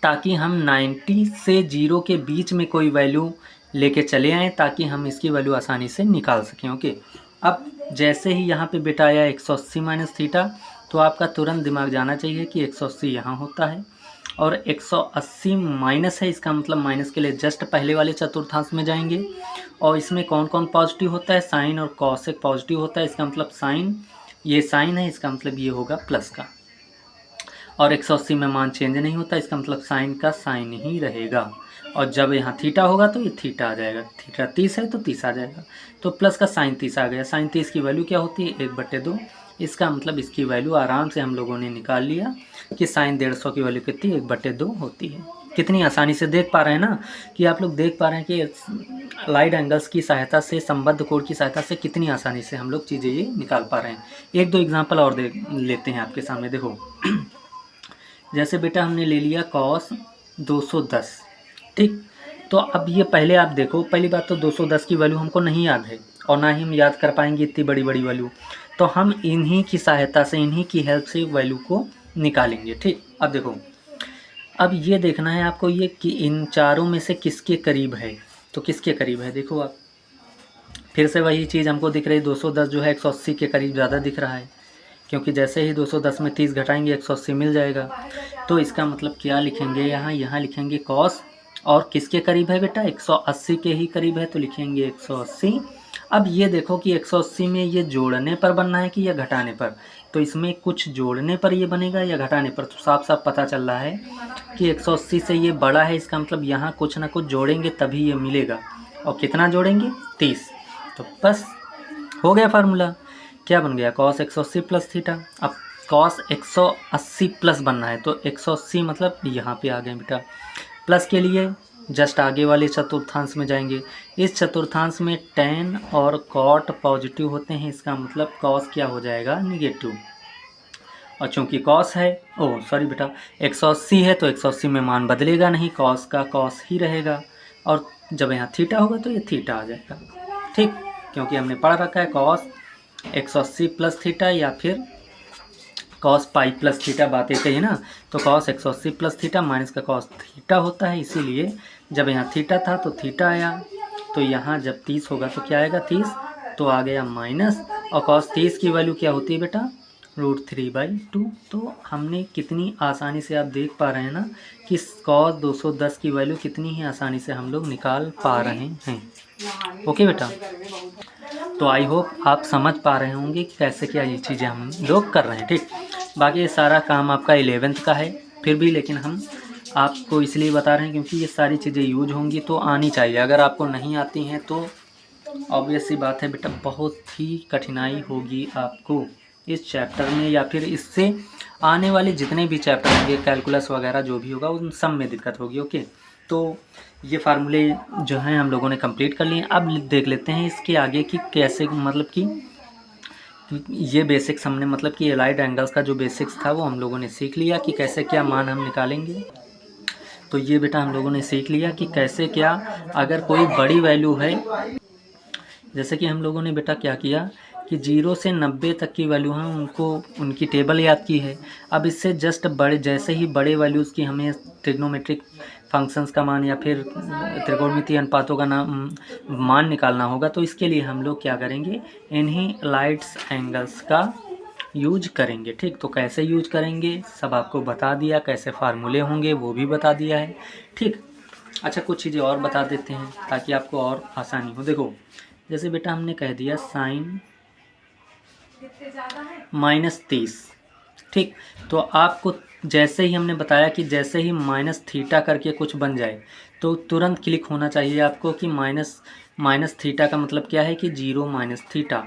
ताकि हम 90 से 0 के बीच में कोई वैल्यू लेके चले आएँ, ताकि हम इसकी वैल्यू आसानी से निकाल सकें। ओके, अब जैसे ही यहाँ पे बेटा आया 180 माइनस थीटा, तो आपका तुरंत दिमाग जाना चाहिए कि 180 यहाँ होता है और 180 माइनस है, इसका मतलब माइनस के लिए जस्ट पहले वाले चतुर्थांश में जाएंगे। और इसमें कौन कौन पॉजिटिव होता है, साइन और कॉस एक पॉजिटिव होता है, इसका मतलब साइन, ये साइन है, इसका मतलब ये होगा प्लस का। और 180 में मान चेंज नहीं होता, इसका मतलब साइन का साइन ही रहेगा। और जब यहाँ थीटा होगा तो ये थीटा आ जाएगा, थीटा 30 है तो 30 आ जाएगा। तो प्लस का साइन 30 आ गया। साइन 30 की वैल्यू क्या होती है, 1/2। इसका मतलब इसकी वैल्यू आराम से हम लोगों ने निकाल लिया कि साइन 150 की वैल्यू कितनी, 1/2 होती है। कितनी आसानी से देख पा रहे हैं ना, कि आप लोग देख पा रहे हैं कि अलाइड एंगल्स की सहायता से, संबद्ध कोण की सहायता से कितनी आसानी से हम लोग चीज़ें ये निकाल पा रहे हैं। एक दो एग्जाम्पल और देख लेते हैं आपके सामने। देखो जैसे बेटा हमने ले लिया कॉस 210, ठीक। तो अब ये पहले आप देखो, पहली बात तो 210 की वैल्यू हमको नहीं याद है और ना ही हम याद कर पाएंगे इतनी बड़ी बड़ी वैल्यू, तो हम इन्हीं की सहायता से, इन्हीं की हेल्प से वैल्यू को निकालेंगे, ठीक। अब देखो, अब ये देखना है आपको ये कि इन चारों में से किसके करीब है, तो किसके करीब है, देखो आप फिर से वही चीज़ हमको दिख रही है, 210 जो है 180 के करीब ज़्यादा दिख रहा है, क्योंकि जैसे ही 210 में 30 घटाएंगे 180 मिल जाएगा। तो इसका मतलब क्या लिखेंगे, यहाँ लिखेंगे कॉस, और किसके करीब है बेटा, 180 के ही करीब है, तो लिखेंगे 180। अब ये देखो कि 180 में ये जोड़ने पर बनना है कि या घटाने पर, तो इसमें कुछ जोड़ने पर ये बनेगा या घटाने पर, तो साफ साफ पता चल रहा है कि 180 से ये बड़ा है, इसका मतलब यहाँ कुछ ना कुछ जोड़ेंगे तभी ये मिलेगा। और कितना जोड़ेंगे, 30। तो बस हो गया फार्मूला, क्या बन गया, कॉस 180 प्लस थीटा। अब कॉस 180 प्लस बनना है, तो 180 मतलब यहाँ पे आ गए बेटा। प्लस के लिए जस्ट आगे वाले चतुर्थांश में जाएंगे, इस चतुर्थांश में टेन और कॉट पॉजिटिव होते हैं, इसका मतलब कॉस क्या हो जाएगा, निगेटिव। और चूंकि कॉस है, सॉरी बेटा 180 है, तो 180 में मान बदलेगा नहीं, कॉस का कॉस ही रहेगा। और जब यहाँ थीटा होगा तो ये थीटा आ जाएगा, ठीक, क्योंकि हमने पढ़ रखा है कॉस 180 प्लस थीटा या फिर कॉस पाई प्लस थीटा, बात एक ही है ना। तो कॉस 180 प्लस थीटा माइनस का कॉस थीटा होता है, इसीलिए जब यहाँ थीटा था तो थीटा आया, तो यहाँ जब 30 होगा तो क्या आएगा, 30, तो आ गया माइनस। और कॉस 30 की वैल्यू क्या होती है बेटा, √3/2। तो हमने कितनी आसानी से, आप देख पा रहे हैं ना कि कॉस 210 की वैल्यू कितनी ही आसानी से हम लोग निकाल पा रहे हैं। ओके बेटा, तो आई होप आप समझ पा रहे होंगे कि कैसे क्या ये चीज़ें हम लोग कर रहे हैं, ठीक। बाकी ये सारा काम आपका 11th का है फिर भी, लेकिन हम आपको इसलिए बता रहे हैं क्योंकि ये सारी चीज़ें यूज होंगी तो आनी चाहिए। अगर आपको नहीं आती हैं तो ऑब्वियस सी बात है बेटा, बहुत ही कठिनाई होगी आपको इस चैप्टर में, या फिर इससे आने वाले जितने भी चैप्टर होंगे, कैलकुलस वगैरह जो भी होगा, उन सब में दिक्कत होगी। ओके, तो ये फार्मूले जो हैं हम लोगों ने कंप्लीट कर लिए। अब देख लेते हैं इसके आगे कि कैसे, मतलब कि ये बेसिक्स हमने, मतलब कि एलाइड एंगल्स का जो बेसिक्स था वो हम लोगों ने सीख लिया कि कैसे क्या मान हम निकालेंगे। तो ये बेटा हम लोगों ने सीख लिया कि कैसे क्या, अगर कोई बड़ी वैल्यू है, जैसे कि हम लोगों ने बेटा क्या किया कि 0 से 90 तक की वैल्यू हैं उनको उनकी टेबल याद की है। अब इससे जस्ट बड़े जैसे ही बड़े वैल्यूज़ की हमें ट्रिग्नोमेट्रिक फंक्शंस का मान या फिर त्रिकोणमितीय अनुपातों का मान निकालना होगा, तो इसके लिए हम लोग क्या करेंगे, इन्हीं लाइट्स एंगल्स का यूज करेंगे। ठीक, तो कैसे यूज करेंगे सब आपको बता दिया, कैसे फार्मूले होंगे वो भी बता दिया है। ठीक, अच्छा कुछ चीज़ें और बता देते हैं ताकि आपको और आसानी हो। देखो जैसे बेटा हमने कह दिया साइन -30, ठीक, तो आपको जैसे ही हमने बताया कि जैसे ही -θ करके कुछ बन जाए तो तुरंत क्लिक होना चाहिए आपको कि माइनस θ का मतलब क्या है कि 0 -θ।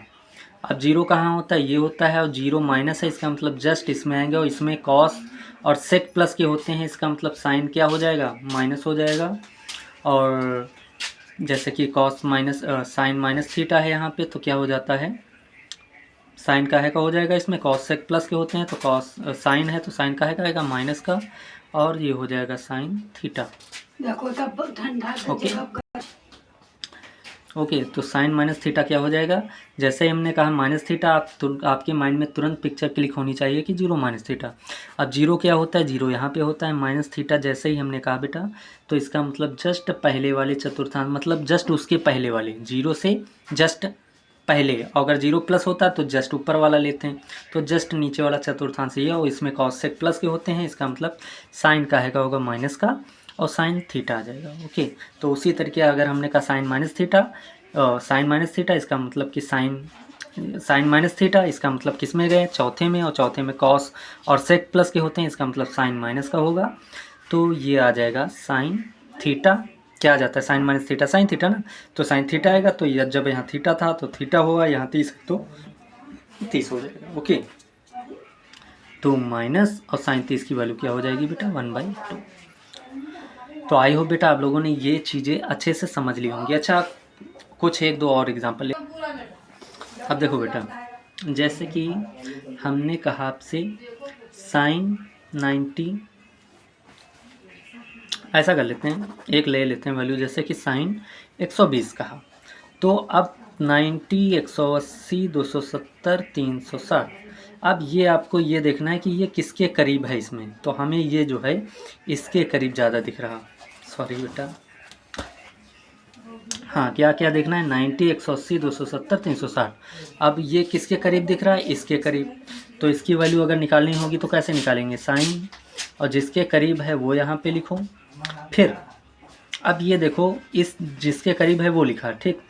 अब 0 कहाँ होता है, ये होता है, और 0 माइनस है, इसका मतलब जस्ट इसमें आएंगे, और इसमें कॉस और सेक प्लस के होते हैं, इसका मतलब साइन क्या हो जाएगा, माइनस हो जाएगा। और जैसे कि कॉस माइनस साइन -θ है यहाँ पे, तो क्या हो जाता है, साइन का है का हो जाएगा, इसमें कॉस सेक प्लस के होते हैं, तो कॉस साइन है तो साइन का है का आएगा माइनस का, और ये हो जाएगा साइन थीटा। ओके, तो साइन -θ क्या हो जाएगा, जैसे ही हमने कहा -θ, आपके माइंड में तुरंत पिक्चर क्लिक होनी चाहिए कि 0 -θ। अब 0 क्या होता है, 0 यहाँ पे होता है, -θ जैसे ही हमने कहा बेटा तो इसका मतलब जस्ट पहले वाले चतुर्थांश, मतलब जस्ट उसके पहले वाले 0 से जस्ट पहले, अगर 0 प्लस होता तो जस्ट ऊपर वाला लेते हैं, तो जस्ट नीचे वाला चतुर्थांश ये, और इसमें कॉस सेक प्लस के होते हैं, इसका मतलब साइन का है का होगा माइनस का, और साइन थीटा आ जाएगा। ओके, तो उसी तरीके अगर हमने कहा साइन -θ, इसका मतलब कि साइन -θ इसका मतलब किस में गए, चौथे में, और चौथे में कॉस और सेक प्लस के होते हैं, इसका मतलब साइन माइनस का होगा, तो ये आ जाएगा साइन थीटा। क्या आ जाता है, साइन -θ साइन थीटा ना, तो साइन थीटा आएगा, तो ये जब यहाँ थीटा था तो थीटा होगा, यहाँ 30 है तो 30 हो जाएगा। ओके, तो माइनस और साइन 30 की वैल्यू क्या हो जाएगी बेटा, 1/2। तो आई होप बेटा आप लोगों ने ये चीज़ें अच्छे से समझ ली होंगी। अच्छा कुछ एक दो और एग्जांपल ले। अब देखो बेटा, जैसे कि हमने कहा आपसे साइन 90, ऐसा कर लेते हैं, एक ले लेते हैं वैल्यू, जैसे कि साइन 120 कहा, तो अब 90, 180, 270, 360, अब ये आपको ये देखना है कि ये किसके करीब है इसमें, तो हमें ये जो है इसके करीब ज़्यादा दिख रहा, सॉरी बेटा, हाँ क्या क्या देखना है, 90, 180, 270, 360, अब ये किसके करीब दिख रहा है, इसके करीब, तो इसकी वैल्यू अगर निकालनी होगी तो कैसे निकालेंगे, साइन, और जिसके करीब है वो यहाँ पे लिखो, फिर अब ये देखो इस जिसके करीब है वो लिखा, ठीक,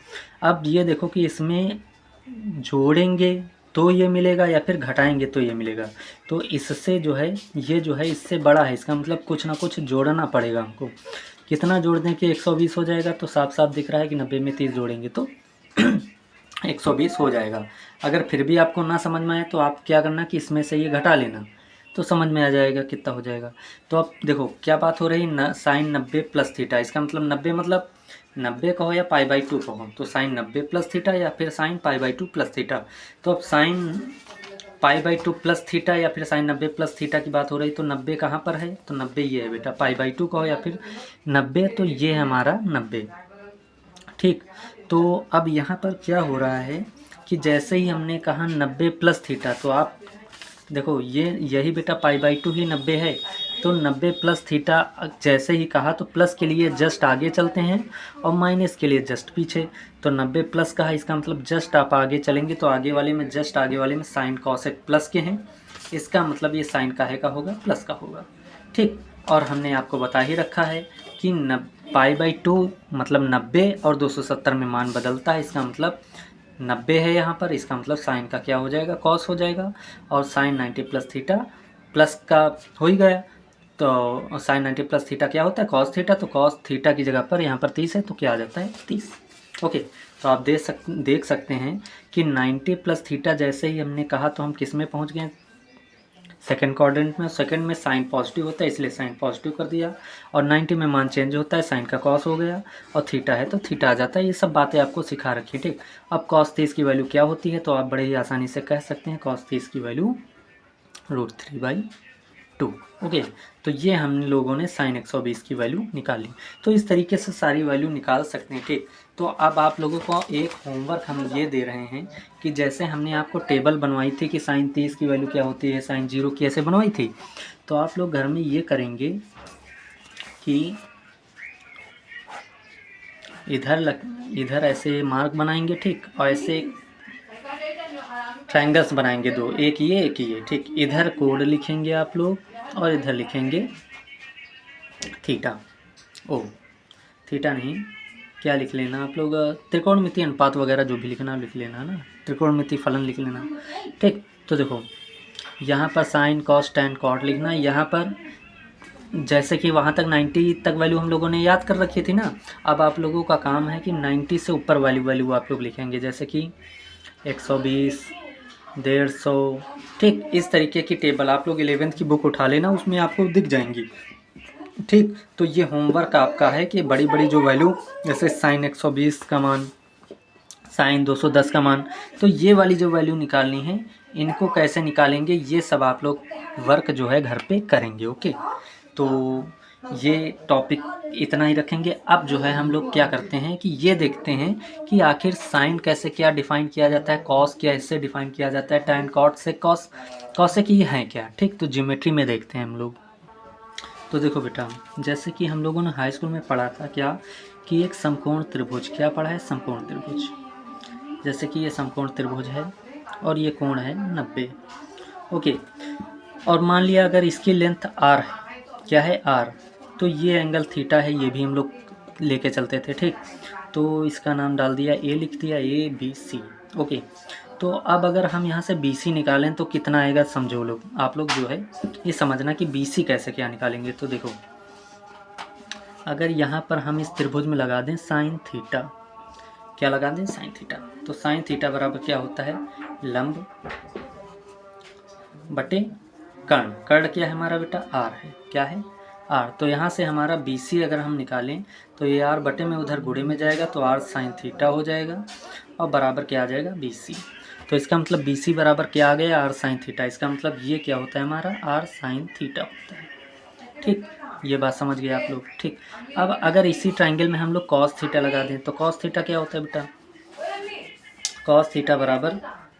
अब ये देखो कि इसमें जोड़ेंगे तो ये मिलेगा या फिर घटाएंगे तो ये मिलेगा, तो इससे जो है ये जो है इससे बड़ा है, इसका मतलब कुछ ना कुछ जोड़ना पड़ेगा हमको। कितना जोड़ दें कि 120 हो जाएगा, तो साफ साफ दिख रहा है कि 90 में 30 जोड़ेंगे तो 120 हो जाएगा। अगर फिर भी आपको ना समझ में आए तो आप क्या करना कि इसमें से ये घटा लेना, तो समझ में आ जाएगा कितना हो जाएगा। तो अब देखो क्या बात हो रही न, साइन 90 प्लस थीटा, इसका मतलब 90 मतलब 90 कहो या π/2 कहो, तो साइन 90 प्लस थीटा या फिर साइन π/2 प्लस थीटा। तो अब साइन π/2 प्लस थीटा या फिर साइन 90 प्लस थीटा की बात हो रही, तो 90 कहाँ पर है, तो 90 ये है बेटा, π/2 कहो या फिर 90, तो ये है हमारा 90, ठीक। तो अब यहाँ पर क्या हो रहा है कि जैसे ही हमने कहा 90 प्लस थीटा, तो आप देखो ये यही बेटा π/2 ही 90 है, तो 90 प्लस थीटा जैसे ही कहा तो प्लस के लिए जस्ट आगे चलते हैं और माइनस के लिए जस्ट पीछे, तो 90 प्लस कहा, इसका मतलब जस्ट आप आगे चलेंगे तो आगे वाले में जस्ट आगे वाले में साइन कॉसेक प्लस के हैं, इसका मतलब ये साइन काहे का होगा, प्लस का होगा, ठीक। और हमने आपको बता ही रखा है कि π/2 मतलब 90 और 270 में मान बदलता है, इसका मतलब 90 है यहाँ पर, इसका मतलब साइन का क्या हो जाएगा, कॉस हो जाएगा, और साइन 90 प्लस थीटा प्लस का हो ही गया, तो साइन 90 प्लस थीटा क्या होता है, कॉस थीटा, तो कॉस थीटा की जगह पर यहाँ पर 30 है, तो क्या आ जाता है 30। ओके, तो आप देख सकते हैं कि 90 प्लस थीटा जैसे ही हमने कहा तो हम किस में पहुँच गए, सेकंड क्वाड्रेंट में। सेकंड में साइन पॉजिटिव होता है इसलिए साइन पॉजिटिव कर दिया, और 90 में मान चेंज होता है, साइन का कॉस हो गया, और थीटा है तो थीटा आ जाता है। ये सब बातें आपको सिखा रखी, ठीक। अब कॉस 30 की वैल्यू क्या होती है, तो आप बड़े ही आसानी से कह सकते हैं कॉस 30 की वैल्यू √3/2 2। ओके, तो ये हम लोगों ने साइन 120 की वैल्यू निकाली। तो इस तरीके से सारी वैल्यू निकाल सकते हैं। ठीक, तो अब आप लोगों को एक होमवर्क हम ये दे रहे हैं कि जैसे हमने आपको टेबल बनवाई थी कि साइन 30 की वैल्यू क्या होती है, साइन 0 की ऐसे बनवाई थी, तो आप लोग घर में ये करेंगे कि इधर ऐसे मार्क बनाएंगे। ठीक, और ऐसे ट्रायंगल्स बनाएंगे दो, एक ये। ठीक, इधर कोड लिखेंगे आप लोग और इधर लिखेंगे थीटा। ओ, थीटा नहीं, क्या लिख लेना आप लोग, त्रिकोणमिति अनुपात वगैरह जो भी लिखना लिख लेना ना, त्रिकोणमिति फलन लिख लेना। ठीक, तो देखो यहाँ पर साइन कॉस टैन कॉट लिखना। यहाँ पर जैसे कि वहाँ तक 90 तक वैल्यू हम लोगों ने याद कर रखी थी ना, अब आप लोगों का काम है कि 90 से ऊपर वाली वैल्यू आप लोग लिखेंगे, जैसे कि 120, 150। ठीक, इस तरीके की टेबल आप लोग 11th की बुक उठा लेना, उसमें आपको दिख जाएंगी। ठीक, तो ये होमवर्क आपका है कि बड़ी बड़ी जो वैल्यू, जैसे साइन 120 का मान, साइन 210 का मान, तो ये वाली जो वैल्यू निकालनी है, इनको कैसे निकालेंगे ये सब आप लोग वर्क जो है घर पे करेंगे। ओके, तो ये टॉपिक इतना ही रखेंगे। अब जो है हम लोग क्या करते हैं कि ये देखते हैं कि आखिर साइन कैसे क्या डिफाइन किया जाता है, कॉस क्या इससे डिफाइन किया जाता है, टैन कॉट से कॉस से कि ये है क्या। ठीक, तो ज्योमेट्री में देखते हैं हम लोग। तो देखो बेटा, जैसे कि हम लोगों ने हाई स्कूल में पढ़ा था क्या कि एक समकोण त्रिभुज, क्या पढ़ा है, समकोण त्रिभुज। जैसे कि ये समकोण त्रिभुज है और ये कोण है 90। ओके, और मान लिया अगर इसकी लेंथ r है, क्या है r, तो ये एंगल थीटा है, ये भी हम लोग लेके चलते थे। ठीक, तो इसका नाम डाल दिया, a लिख दिया, ABC। ओके, तो अब अगर हम यहाँ से BC निकालें तो कितना आएगा, समझो लोग, आप लोग जो है ये समझना कि BC कैसे क्या निकालेंगे। तो देखो, अगर यहाँ पर हम इस त्रिभुज में लगा दें साइन थीटा, क्या लगा दें, साइन थीटा, तो साइन थीटा बराबर क्या होता है, लंब बटे कर्ण। कर्ण क्या है हमारा बेटा, r है, क्या है, r। तो यहाँ से हमारा BC अगर हम निकालें तो ये r बटे में उधर गुणे में जाएगा, तो r साइन थीटा हो जाएगा और बराबर क्या आ जाएगा, BC। तो इसका मतलब BC बराबर क्या आ गया, r साइन थीटा। इसका मतलब ये क्या होता है हमारा, r साइन थीटा होता है। ठीक, ये बात समझ गए आप लोग। ठीक, अब अगर इसी ट्राइंगल में हम लोग कॉस थीटा लगा दें तो कॉस थीटा क्या होता है बेटा, कॉस थीटा बराबर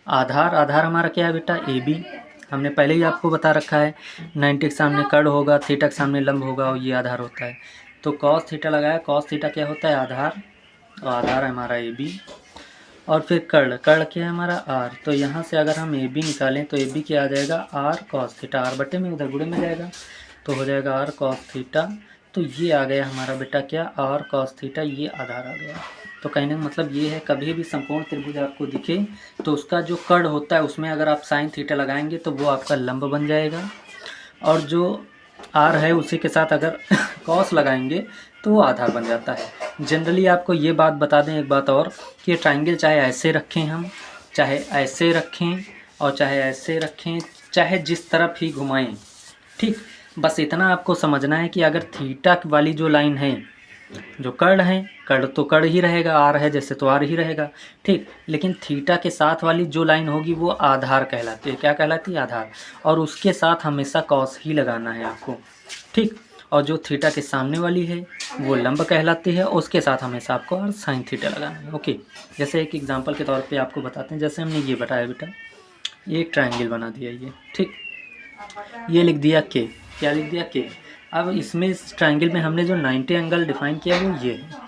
आधार, आधार हमारा क्या है बेटा, AB। हमने पहले ही आपको बता रखा है, 90 के सामने कर्ण होगा, थीटा के सामने लंब होगा और ये आधार होता है। तो कॉस थीटा लगाया, कॉस थीटा क्या होता है, आधार, और आधार है हमारा AB। और फिर कर्ण, कर्ण क्या है हमारा r। तो यहाँ से अगर हम AB निकालें तो AB क्या आ जाएगा, r कॉस थीटा, r बटे में उधर गुणे में जाएगा, तो हो जाएगा r कॉस थीटा। तो ये आ गया हमारा बेटा क्या, r कॉस थीटा, ये आधार आ गया। तो कहने का मतलब ये है, कभी भी समकोण त्रिभुज आपको दिखे तो उसका जो कर्ण होता है उसमें अगर आप साइन थीटा लगाएंगे तो वो आपका लंब बन जाएगा, और जो r है उसी के साथ अगर कॉस लगाएंगे तो वो आधार बन जाता है। जनरली आपको ये बात बता दें एक बात और, कि ट्राइंगल चाहे ऐसे रखें हम, चाहे ऐसे रखें और चाहे ऐसे रखें, चाहे जिस तरफ ही घुमाएं, ठीक, बस इतना आपको समझना है कि अगर थीटा वाली जो लाइन है, जो कर्ण है, कर्ण तो कर्ण ही रहेगा, आर है जैसे तो आर ही रहेगा। ठीक, लेकिन थीटा के साथ वाली जो लाइन होगी वो आधार कहलाती है, क्या कहलाती है, आधार। और उसके साथ हमेशा कॉस ही लगाना है आपको। ठीक, और जो थीटा के सामने वाली है वो लंब कहलाती है, उसके साथ हमेशा आपको और साइन थीटा लगाना है। ओके, जैसे एक एग्जांपल के तौर पे आपको बताते हैं, जैसे हमने ये बताया बेटा, ये एक ट्रायंगल बना दिया ये, ठीक, ये लिख दिया के, क्या लिख दिया के। अब इसमें इस ट्रायंगल में हमने जो 90 एंगल डिफाइन किया वो ये है,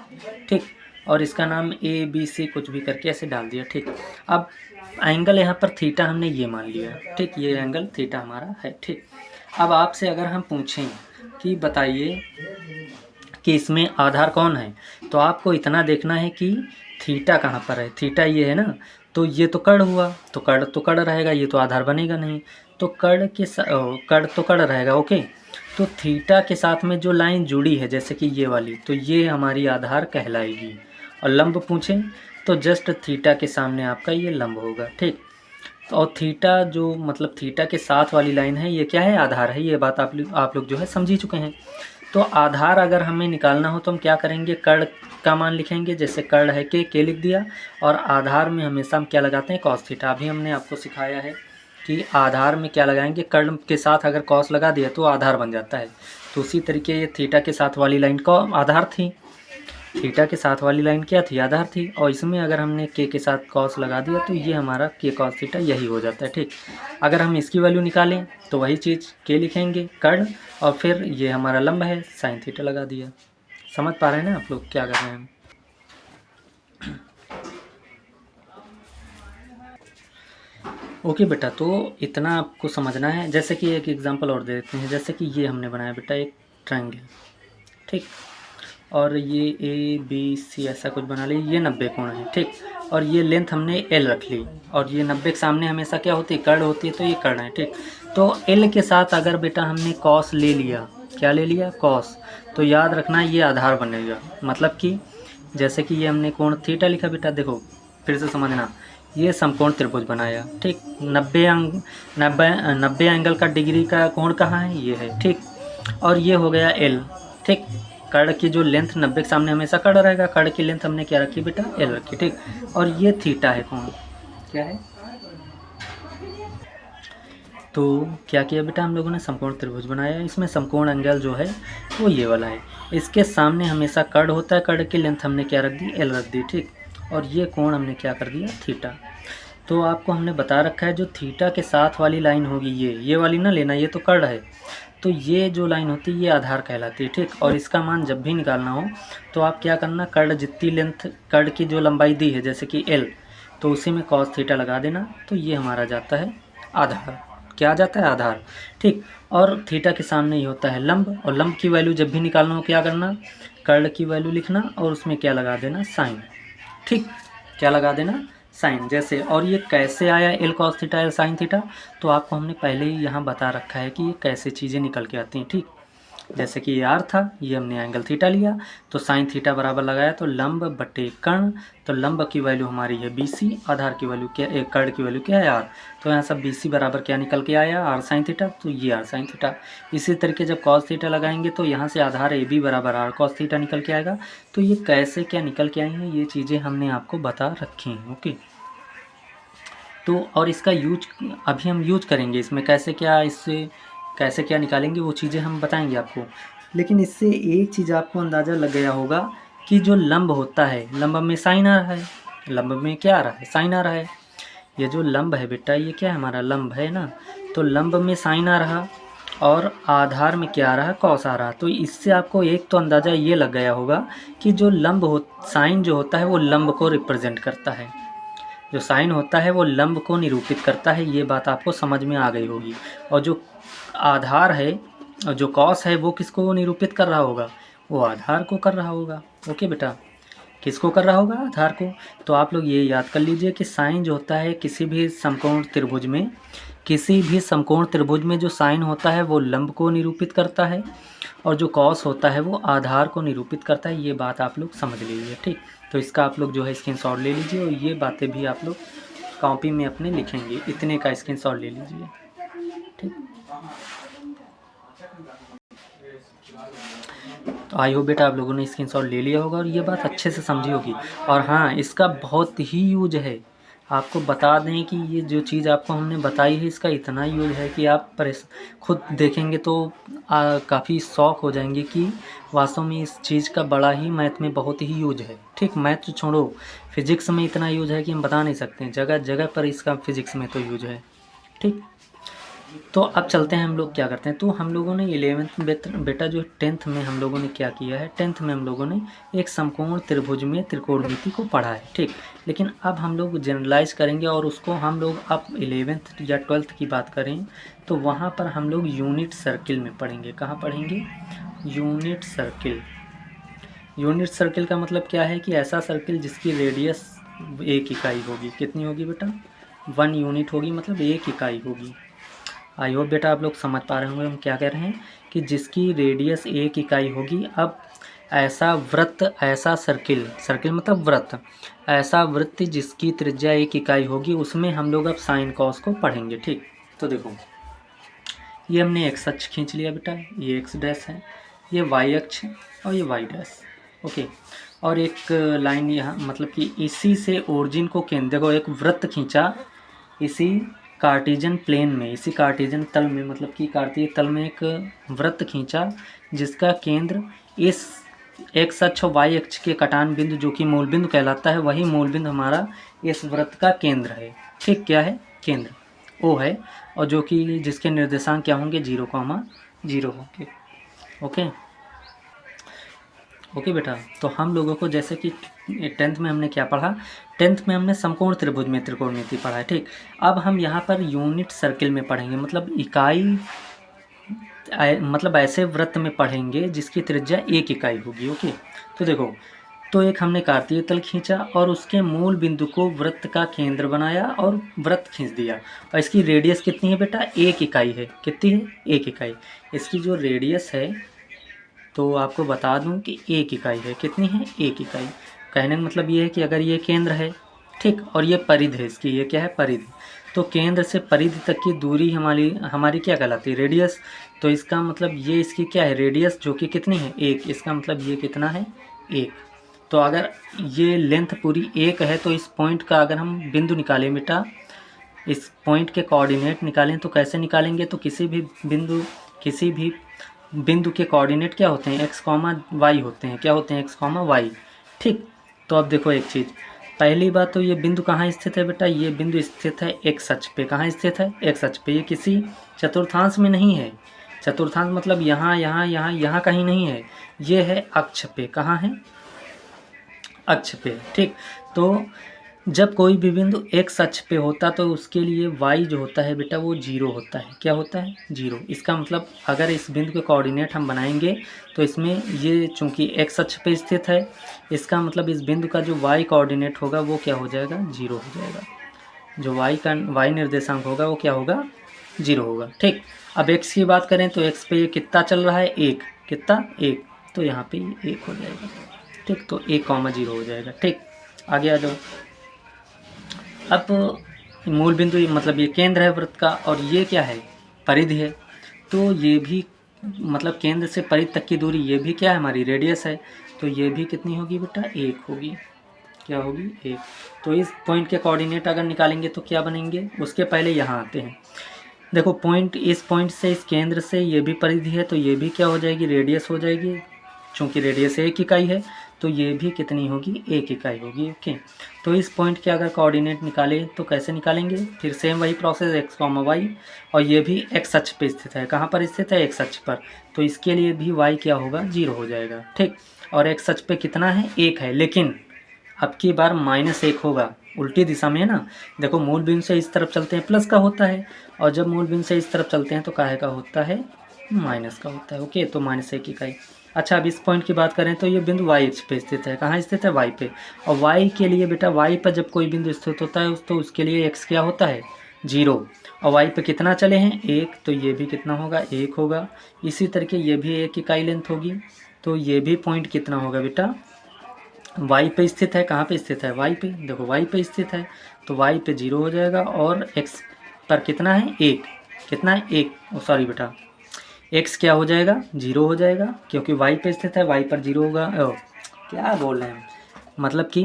ठीक, और इसका नाम ABC कुछ भी करके ऐसे डाल दिया। ठीक, अब एंगल यहाँ पर थीटा हमने ये मान लिया, ठीक, ये एंगल थीटा हमारा है। ठीक, अब आपसे अगर हम पूछें कि बताइए कि इसमें आधार कौन है, तो आपको इतना देखना है कि थीटा कहाँ पर है। थीटा ये है ना, तो ये तो कर्ण हुआ, तो कर्ण तो कर्ण रहेगा, ये तो आधार बनेगा नहीं, तो कर्ण के कर्ण तो कर्ण रहेगा। ओके, तो थीटा के साथ में जो लाइन जुड़ी है जैसे कि ये वाली, तो ये हमारी आधार कहलाएगी। और लंब पूछें तो जस्ट थीटा के सामने आपका ये लंब होगा। ठीक, और थीटा जो मतलब थीटा के साथ वाली लाइन है ये क्या है, आधार है। ये बात आप लोग जो है समझ ही चुके हैं। तो आधार अगर हमें निकालना हो तो हम क्या करेंगे, कर्ण का मान लिखेंगे, जैसे कर्ण है के लिख दिया, और आधार में हमेशा हम क्या लगाते हैं, कॉस थीटा। अभी हमने आपको सिखाया है कि आधार में क्या लगाएंगे, कर्ण के साथ अगर कॉस लगा दिया तो आधार बन जाता है। तो उसी तरीके ये थीटा के साथ वाली लाइन का आधार थी, थीटा के साथ वाली लाइन क्या थी, आधार थी। और इसमें अगर हमने के साथ कॉस लगा दिया तो ये हमारा के कॉस थीटा यही हो जाता है। ठीक, अगर हम इसकी वैल्यू निकालें तो वही चीज़ के लिखेंगे कर्ण, और फिर ये हमारा लंब है साइन थीटा लगा दिया। समझ पा रहे हैं ना आप लोग क्या कर रहे हैं हम? ओके बेटा, तो इतना आपको समझना है। जैसे कि एक एग्जांपल और दे देते हैं। जैसे कि ये हमने बनाया बेटा एक ट्रायंगल, ठीक, और ये ए बी सी ऐसा कुछ बना ली, ये 90 कोण है, ठीक, और ये लेंथ हमने एल रख ली, और ये 90 के सामने हमेशा क्या होती है, कर्ण होती है, तो ये कर्ण है, ठीक। तो एल के साथ अगर बेटा हमने कॉस ले लिया, क्या ले लिया, कॉस, तो याद रखना ये आधार बनेगा। मतलब कि जैसे कि ये हमने कोण थीटा लिखा बेटा, देखो फिर से समझना, ये समकोण त्रिभुज बनाया, ठीक, 90 एंगल का डिग्री का कोण कहाँ है, ये है, ठीक, और ये हो गया एल, ठीक। कर्ण की जो लेंथ 90 के सामने हमेशा कर्ण रहेगा, कर्ण की लेंथ हमने क्या रखी बेटा, एल रखी, ठीक, और ये थीटा है कोण, क्या है। तो क्या किया बेटा हम लोगों ने, समकोण त्रिभुज बनाया। इसमें समकोण एंगल जो है वो ये वाला है, इसके सामने हमेशा कर्ण होता है, कर्ण की लेंथ हमने क्या रख दी, एल रख दी, ठीक, और ये कोण हमने क्या कर दिया, थीटा। तो आपको हमने बता रखा है जो थीटा के साथ वाली लाइन होगी, ये वाली ना लेना, ये तो कर्ण है, तो ये जो लाइन होती है ये आधार कहलाती है, ठीक। और इसका मान जब भी निकालना हो तो आप क्या करना, कर्ण जितनी लेंथ, कर्ण की जो लंबाई दी है जैसे कि एल, तो उसी में कॉस थीटा लगा देना, तो ये हमारा जाता है आधार। क्या जाता है, आधार, ठीक। और थीटा के सामने ही होता है लंब, और लंब की वैल्यू जब भी निकालना हो क्या करना, कर्ण की वैल्यू लिखना और उसमें क्या लगा देना, साइन, ठीक, क्या लगा देना, साइन। जैसे, और ये कैसे आया L cos theta L sine theta, तो आपको हमने पहले ही यहाँ बता रखा है कि ये कैसे चीज़ें निकल के आती हैं, ठीक। जैसे कि ये आर था, ये हमने एंगल थीटा लिया, तो साइन थीटा बराबर लगाया, तो लंब बटे कर्ण, तो लंब की वैल्यू हमारी है BC, आधार की वैल्यू क्या, कर्ण की वैल्यू क्या है, आर, तो यहाँ सब BC बराबर क्या निकल के आया, आर साइन थीटा, तो ये आर साइन थीटा। इसी तरीके जब कॉस थीटा लगाएंगे तो यहाँ से आधार AB बराबर आर कॉस थीटा निकल के आएगा। तो ये कैसे क्या निकल के आई हैं, ये चीज़ें हमने आपको बता रखी हैं, ओके। तो और इसका यूज अभी हम यूज करेंगे, इसमें कैसे क्या, इससे कैसे क्या निकालेंगे वो चीज़ें हम बताएंगे आपको। लेकिन इससे एक चीज़ आपको अंदाज़ा लग गया होगा कि जो लंब होता है, लंब में साइन आ रहा है, लंब में क्या आ रहा है, साइन आ रहा है। ये जो लंब है बेटा, ये क्या है, हमारा लंब है ना, तो लंब में साइन आ रहा और आधार में क्या आ रहा, कॉस आ रहा। तो इससे आपको एक तो अंदाज़ा ये लग गया होगा कि जो लंब हो, साइन जो होता है वो लंब को रिप्रेजेंट करता है, जो साइन होता है वो लंब को निरूपित करता है, ये बात आपको समझ में आ गई होगी। और जो आधार है और जो कॉस है वो किसको निरूपित कर रहा होगा, वो आधार को कर रहा होगा, ओके बेटा, किसको कर रहा होगा, आधार को। तो आप लोग ये याद कर लीजिए कि साइन जो होता है किसी भी समकोण त्रिभुज में, किसी भी समकोण त्रिभुज में जो साइन होता है वो लंब को निरूपित करता है, और जो कॉस होता है वो आधार को निरूपित करता है, ये बात आप लोग समझ लीजिए, ठीक। तो इसका आप लोग जो है स्क्रीनशॉट ले लीजिए, और ये बातें भी आप लोग कॉपी में अपने लिखेंगे, इतने का स्क्रीनशॉट ले लीजिए, ठीक। तो आई होप बेटा आप लोगों ने स्क्रीनशॉट ले लिया होगा और ये बात अच्छे से समझी होगी। और हाँ, इसका बहुत ही यूज है, आपको बता दें कि ये जो चीज़ आपको हमने बताई है इसका इतना यूज है कि आप खुद देखेंगे तो काफ़ी शौक हो जाएंगे कि वास्तव में इस चीज़ का बड़ा ही मैथ में बहुत ही यूज है, ठीक। मैथ तो छोड़ो, फिजिक्स में इतना यूज है कि हम बता नहीं सकते, जगह जगह पर इसका फिजिक्स में तो यूज है, ठीक। तो अब चलते हैं हम लोग क्या करते हैं। तो हम लोगों ने 11th बेटा जो 10th में हम लोगों ने क्या किया है, 10th में हम लोगों ने एक समकोण त्रिभुज में त्रिकोणमिति को पढ़ा है, ठीक। लेकिन अब हम लोग जनरलाइज करेंगे और उसको हम लोग अब 11th या 12th की बात करें तो वहाँ पर हम लोग यूनिट सर्किल में पढ़ेंगे। कहाँ पढ़ेंगे, यूनिट सर्किल। यूनिट सर्किल का मतलब क्या है कि ऐसा सर्किल जिसकी रेडियस 1 इकाई होगी। कितनी होगी बेटा, 1 यूनिट होगी, मतलब 1 इकाई होगी। आई होप बेटा आप लोग समझ पा रहे होंगे हम क्या कह रहे हैं कि जिसकी रेडियस 1 इकाई होगी। अब ऐसा वृत्त, ऐसा सर्किल, सर्किल मतलब वृत्त, ऐसा वृत्त जिसकी त्रिज्या 1 इकाई होगी, उसमें हम लोग अब साइन कॉस को पढ़ेंगे, ठीक। तो देखो, ये हमने एक्स अक्ष खींच लिया बेटा, ये एक्स डैश है, ये वाई अक्ष और ये वाई डैश, ओके। और एक लाइन यहाँ, मतलब कि इसी से ओरिजिन को केंद्र को एक वृत्त खींचा, इसी कार्टेशियन प्लेन में, इसी कार्टेशियन तल में, मतलब कि कार्तीय तल में एक वृत्त खींचा जिसका केंद्र इस एक्स अक्ष और वाई अक्ष के कटान बिंदु जो कि मूल बिंदु कहलाता है, वही मूल बिंदु हमारा इस वृत्त का केंद्र है। ठीक, क्या है? केंद्र ओ है, और जो कि जिसके निर्देशांक क्या होंगे? 0,0 होंगे। ओके ओके बेटा, तो हम लोगों को जैसे कि 10th में हमने क्या पढ़ा? 10th में हमने समकोण त्रिभुज में त्रिकोणमिति पढ़ा है। ठीक, अब हम यहाँ पर यूनिट सर्किल में पढ़ेंगे, मतलब इकाई, मतलब ऐसे वृत्त में पढ़ेंगे जिसकी त्रिज्या 1 इकाई होगी। ओके, तो देखो, तो एक हमने कार्तीय तल खींचा और उसके मूल बिंदु को वृत्त का केंद्र बनाया और वृत्त खींच दिया, और इसकी रेडियस कितनी है बेटा? 1 इकाई है। कितनी है? 1 इकाई। इसकी जो रेडियस है, तो आपको बता दूं कि 1 इकाई है। कितनी है? 1 इकाई। कहने का मतलब ये है कि अगर ये केंद्र है, ठीक, और ये परिधि है इसकी, ये क्या है? परिधि। तो केंद्र से परिधि तक की दूरी हमारी क्या कहलाती है? रेडियस। तो इसका मतलब ये इसकी क्या है? रेडियस, जो कि कितनी है? 1। इसका मतलब ये कितना है? 1। तो अगर ये लेंथ पूरी 1 है, तो इस पॉइंट का अगर हम बिंदु निकालें बेटा, इस पॉइंट के कोऑर्डिनेट निकालें, तो कैसे निकालेंगे? तो किसी भी बिंदु के कोऑर्डिनेट क्या होते हैं? x, y होते हैं। क्या होते हैं? x, y। ठीक, तो अब देखो एक चीज़, पहली बात तो ये बिंदु कहाँ स्थित है बेटा? ये बिंदु स्थित है x अक्ष पे। कहाँ स्थित है? x अक्ष पे। ये किसी चतुर्थांश में नहीं है। चतुर्थांश मतलब यहाँ यहाँ यहाँ यहाँ कहीं नहीं है, ये है अक्ष पे। कहाँ है? अक्ष पे। ठीक, तो जब कोई भी बिंदु x अक्ष पे होता तो उसके लिए y जो होता है बेटा, वो 0 होता है। क्या होता है? 0। इसका मतलब अगर इस बिंदु के कोऑर्डिनेट हम बनाएंगे तो इसमें ये चूंकि x अक्ष पे स्थित है, इसका मतलब इस बिंदु का जो y कोऑर्डिनेट होगा वो क्या हो जाएगा? 0 हो जाएगा। जो y निर्देशांक होगा वो क्या होगा? 0 होगा। ठीक, अब x की बात करें तो x पे ये कितना चल रहा है? 1। कितना? 1। तो यहाँ पे 1 हो जाएगा। ठीक, तो 1,0 हो जाएगा। ठीक, आगे आ जाओ। अब मूल बिंदु मतलब ये केंद्र है वृत्त का, और ये क्या है? परिधि है। तो ये भी मतलब केंद्र से परिधि तक की दूरी, ये भी क्या है? हमारी रेडियस है। तो ये भी कितनी होगी बेटा? 1 होगी। क्या होगी? 1। तो इस पॉइंट के कोऑर्डिनेट अगर निकालेंगे तो क्या बनेंगे? उसके पहले यहाँ आते हैं। देखो, पॉइंट, इस पॉइंट से इस केंद्र से ये भी परिधि है, तो ये भी क्या हो जाएगी? रेडियस हो जाएगी। चूँकि रेडियस 1 इकाई है, तो ये भी कितनी होगी? 1 इकाई होगी। ओके, तो इस पॉइंट के अगर कोऑर्डिनेट निकाले तो कैसे निकालेंगे? फिर सेम वही प्रोसेस, x, y, और ये भी x अक्ष पे स्थित है। कहाँ पर स्थित है? x अक्ष पर। तो इसके लिए भी y क्या होगा? 0 हो जाएगा। ठीक, और x अक्ष पे कितना है? 1 है, लेकिन अब की बार -1 होगा, उल्टी दिशा में है ना। देखो, मूल बिंदु से इस तरफ चलते हैं प्लस का होता है, और जब मूल बिंदु से इस तरफ चलते हैं तो काहे का होता है? माइनस का होता है। ओके, तो -1 इकाई। अच्छा, अब इस पॉइंट की बात करें तो ये बिंदु y अक्ष पे स्थित है। कहाँ स्थित है? y पे। और y के लिए बेटा, y पर जब कोई बिंदु स्थित होता है तो उसके लिए x क्या होता है? 0। और y पे कितना चले हैं? 1। तो ये भी कितना होगा? 1 होगा। इसी तरीके ये भी 1 इकाई लेंथ होगी। तो ये भी पॉइंट कितना होगा बेटा? y पे स्थित है। कहाँ पे स्थित है? y पे। देखो, y पे स्थित है, तो y पे 0 हो जाएगा, और x पर कितना है? 1। कितना है? 1। सॉरी बेटा, x क्या हो जाएगा? 0 हो जाएगा, क्योंकि y पे स्थित है, y पर 0 होगा। क्या बोल रहे हैं, मतलब कि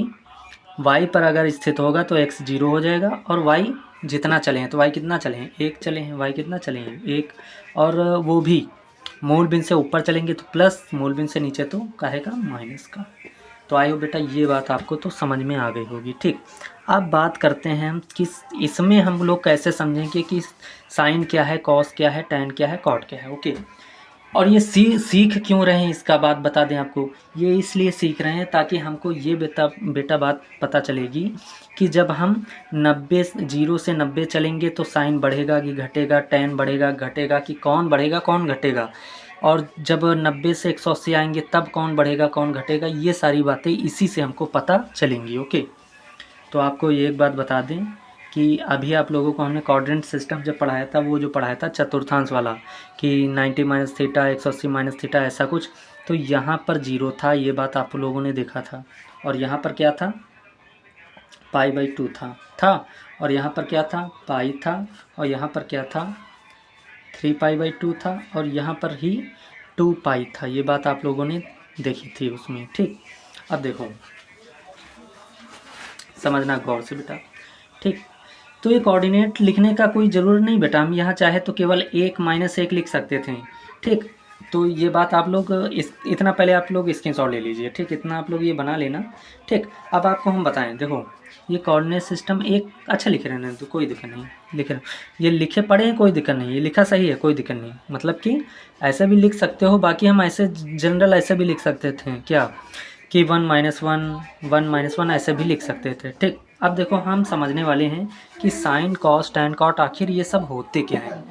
y पर अगर स्थित होगा तो x 0 हो जाएगा, और y जितना चले हैं, तो y कितना चले हैं? 1 चले हैं। y कितना चले हैं? 1। और वो भी मूल बिंदु से ऊपर चलेंगे तो प्लस, मूल बिंदु से नीचे तो काहे का? माइनस का। तो आई हो बेटा, ये बात आपको तो समझ में आ गई होगी। ठीक, अब बात करते हैं हम कि इसमें हम लोग कैसे समझेंगे कि साइन क्या है, कॉस क्या है, टैन क्या है, कॉट क्या है। ओके, और ये सीख क्यों रहे हैं, इसका बात बता दें आपको। ये इसलिए सीख रहे हैं ताकि हमको ये बेटा बात पता चलेगी कि जब हम 0 से 90 चलेंगे तो साइन बढ़ेगा कि घटेगा, टैन बढ़ेगा घटेगा, कि कौन बढ़ेगा कौन घटेगा, और जब 90 से 180 आएंगे तब कौन बढ़ेगा कौन घटेगा। ये सारी बातें इसी से हमको पता चलेंगी। ओके, तो आपको ये एक बात बता दें कि अभी आप लोगों को हमने कोऑर्डिनेट सिस्टम जब पढ़ाया था, वो जो पढ़ाया था चतुर्थांश वाला, कि 90 - थीटा 180 - थीटा ऐसा कुछ, तो यहाँ पर 0 था, ये बात आप लोगों ने देखा था। और यहाँ पर क्या था? π/2 था। और यहाँ पर क्या था? पाई था। और यहाँ पर क्या था? 3π/2 था। और यहाँ पर ही 2π था। ये बात आप लोगों ने देखी थी उसमें। ठीक, अब देखो, समझना गौर से बेटा। ठीक, तो ये कोऑर्डिनेट लिखने का कोई ज़रूरत नहीं बेटा, हम यहाँ चाहे तो केवल 1 -1 लिख सकते थे। ठीक, तो ये बात आप लोग इतना पहले आप लोग स्क्रीनशॉट ले लीजिए। ठीक, इतना आप लोग ये बना लेना। ठीक, अब आपको हम बताएं, देखो ये कोऑर्डिनेट सिस्टम एक अच्छा लिख रहे हैं तो कोई दिक्कत नहीं, लिख रहे ये लिखे पढ़े हैं कोई दिक्कत नहीं, ये लिखा सही है कोई दिक्कत नहीं, मतलब कि ऐसे भी लिख सकते हो। बाकी हम ऐसे जनरल ऐसे भी लिख सकते थे क्या कि 1 -1 1 -1 ऐसे भी लिख सकते थे। ठीक, अब देखो हम समझने वाले हैं कि साइन कॉस टैन कॉट आखिर ये सब होते क्या हैं।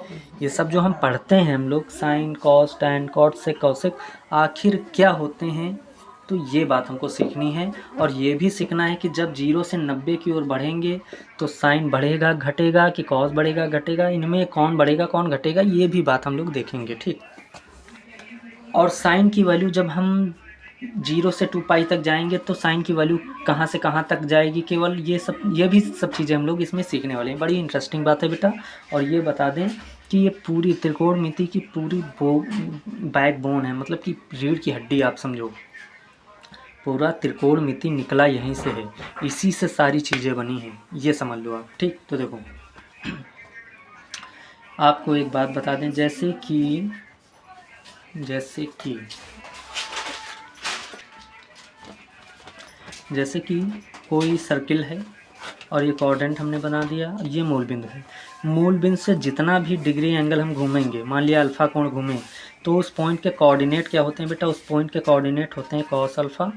ये सब जो हम पढ़ते हैं हम लोग साइन कॉस टैन कॉट से कॉसेक आखिर क्या होते हैं, तो ये बात हमको सीखनी है। और ये भी सीखना है कि जब 0 से 90 की ओर बढ़ेंगे तो साइन बढ़ेगा घटेगा कि कॉस बढ़ेगा घटेगा, इनमें कौन बढ़ेगा कौन घटेगा, ये भी बात हम लोग देखेंगे। ठीक, और साइन की वैल्यू जब हम 0 से 2π तक जाएंगे तो साइन की वैल्यू कहाँ से कहाँ तक जाएगी, केवल ये भी सब चीज़ें हम लोग इसमें सीखने वाले हैं। बड़ी इंटरेस्टिंग बात है बेटा। और ये बता दें कि ये पूरी त्रिकोणमिति की पूरी बैकबोन है, मतलब कि रीढ़ की हड्डी आप समझो। पूरा त्रिकोणमिति निकला यहीं से है, इसी से सारी चीज़ें बनी हैं, ये समझ लो आप। ठीक, तो देखो आपको एक बात बता दें, जैसे कि कोई सर्किल है और ये क्वाड्रेंट हमने बना दिया, ये मूल बिंदु है। मूल बिंदु से जितना भी डिग्री एंगल हम घूमेंगे, मान लिया अल्फ़ा कोण घूमें, तो उस पॉइंट के कोऑर्डिनेट क्या होते हैं बेटा, उस पॉइंट के कोऑर्डिनेट होते हैं कॉस अल्फ़ा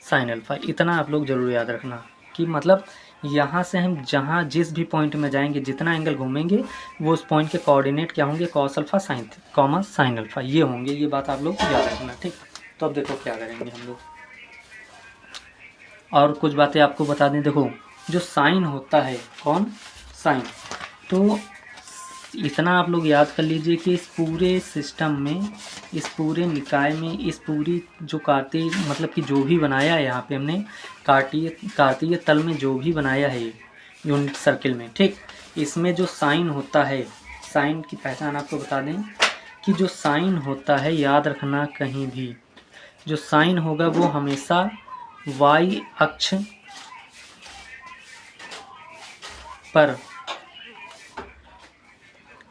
साइन अल्फ़ा। इतना आप लोग ज़रूर याद रखना कि मतलब यहाँ से हम जहाँ जिस भी पॉइंट में जाएंगे, जितना एंगल घूमेंगे, वो उस पॉइंट के कोऑर्डिनेट क्या होंगे, कॉस अल्फ़ा साइन अल्फ़ा ये होंगे। ये बात आप लोग याद रखना। ठीक, तो अब देखो क्या करेंगे हम लोग, और कुछ बातें आपको बता दें। देखो जो साइन होता है, कौन साइन, तो इतना आप लोग याद कर लीजिए कि इस पूरे सिस्टम में, इस पूरे निकाय में, इस पूरी जो कार्तीय मतलब कि जो भी बनाया है यहाँ पे हमने कार्तीय तल में जो भी बनाया है यूनिट सर्किल में, ठीक, इसमें जो साइन होता है, साइन की पहचान आपको बता दें कि जो साइन होता है, याद रखना कहीं भी जो साइन होगा वो हमेशा y अक्ष पर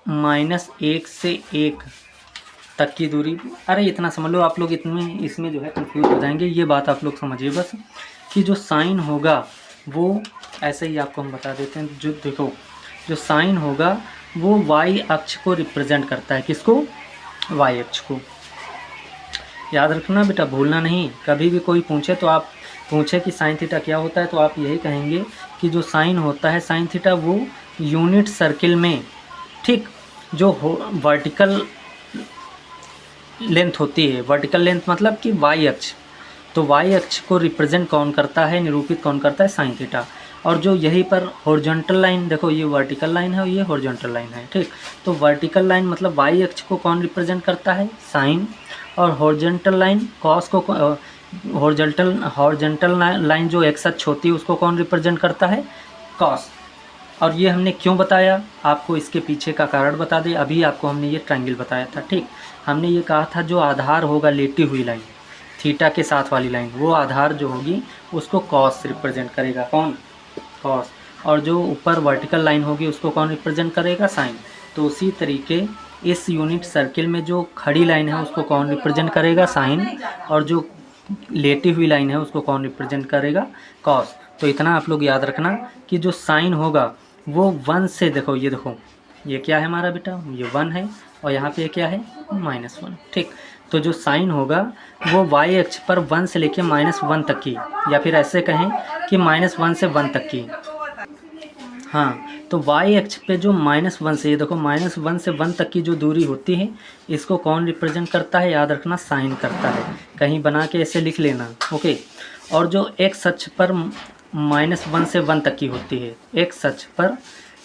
-1 से 1 तक की दूरी, अरे इतना समझ लो आप लोग, इसमें जो है कंफ्यूज हो जाएंगे। ये बात आप लोग समझिए बस कि जो साइन होगा वो ऐसे ही आपको हम बता देते हैं। जो देखो जो साइन होगा वो y अक्ष को रिप्रेजेंट करता है, किसको, y अक्ष को। याद रखना बेटा, भूलना नहीं। कभी भी कोई पूछे तो आप पूछे कि साइन थीटा क्या होता है, तो आप यही कहेंगे कि जो साइन होता है साइन थीटा वो यूनिट सर्किल में, ठीक, जो वर्टिकल लेंथ होती है, वर्टिकल लेंथ मतलब कि वाई अक्ष, तो वाई अक्ष को रिप्रेजेंट कौन करता है, निरूपित कौन करता है, साइन थीटा। और जो यहीं पर हॉरिजॉन्टल लाइन, देखो ये वर्टिकल लाइन है और ये हॉरिजॉन्टल लाइन है, ठीक, तो वर्टिकल लाइन मतलब वाई अक्ष को कौन रिप्रेजेंट करता है, साइन, और हॉरिजॉन्टल लाइन कॉस को, हॉरिजॉन्टल लाइन जो एक्स अक्ष होती है उसको कौन रिप्रेजेंट करता है, कॉस। और ये हमने क्यों बताया, आपको इसके पीछे का कारण बता दें। अभी आपको हमने ये ट्रायंगल बताया था, ठीक, हमने ये कहा था जो आधार होगा लेटी हुई लाइन, थीटा के साथ वाली लाइन, वो आधार जो होगी उसको कॉस रिप्रेजेंट करेगा, कौन, कॉस। और जो ऊपर वर्टिकल लाइन होगी उसको कौन रिप्रेजेंट करेगा, साइन। तो उसी तरीके इस यूनिट सर्किल में जो खड़ी लाइन है उसको कौन रिप्रेजेंट करेगा, साइन, और जो लेटी हुई लाइन है उसको कौन रिप्रेजेंट करेगा, कॉस। तो इतना आप लोग याद रखना कि जो साइन होगा वो 1 से, देखो ये देखो ये क्या है हमारा बेटा, ये 1 है और यहाँ पे क्या है, -1, ठीक। तो जो साइन होगा वो y अक्ष पर 1 से लेके -1 तक की, या फिर ऐसे कहें कि -1 से 1 तक की, हाँ, तो y अक्ष पे जो -1 से, ये देखो -1 से 1 तक की जो दूरी होती है इसको कौन रिप्रेजेंट करता है, याद रखना साइन करता है। कहीं बना के ऐसे लिख लेना, ओके। और जो x अक्ष पर -1 से 1 तक की होती है, x अक्ष पर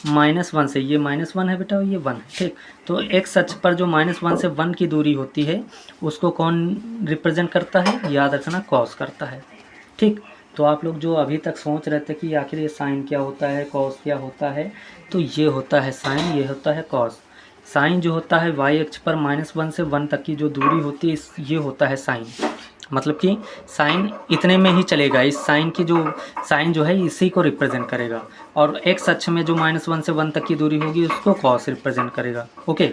-1 से, ये -1 है बेटा और ये 1 है, ठीक। तो x अक्ष पर जो -1 से 1 की दूरी होती है उसको कौन रिप्रेजेंट करता है, याद रखना कॉस करता है, ठीक। तो आप लोग जो अभी तक सोच रहे थे कि आखिर ये साइन क्या होता है, कॉस क्या होता है, तो ये होता है साइन, ये होता है कॉस। साइन जो होता है y अक्ष पर -1 से 1 तक की जो दूरी होती है ये होता है साइन, मतलब कि साइन इतने में ही चलेगा, इस साइन की जो साइन जो है इसी को रिप्रेजेंट करेगा, और एक्स अक्ष में जो -1 से 1 तक की दूरी होगी उसको कॉस रिप्रेजेंट करेगा। ओके,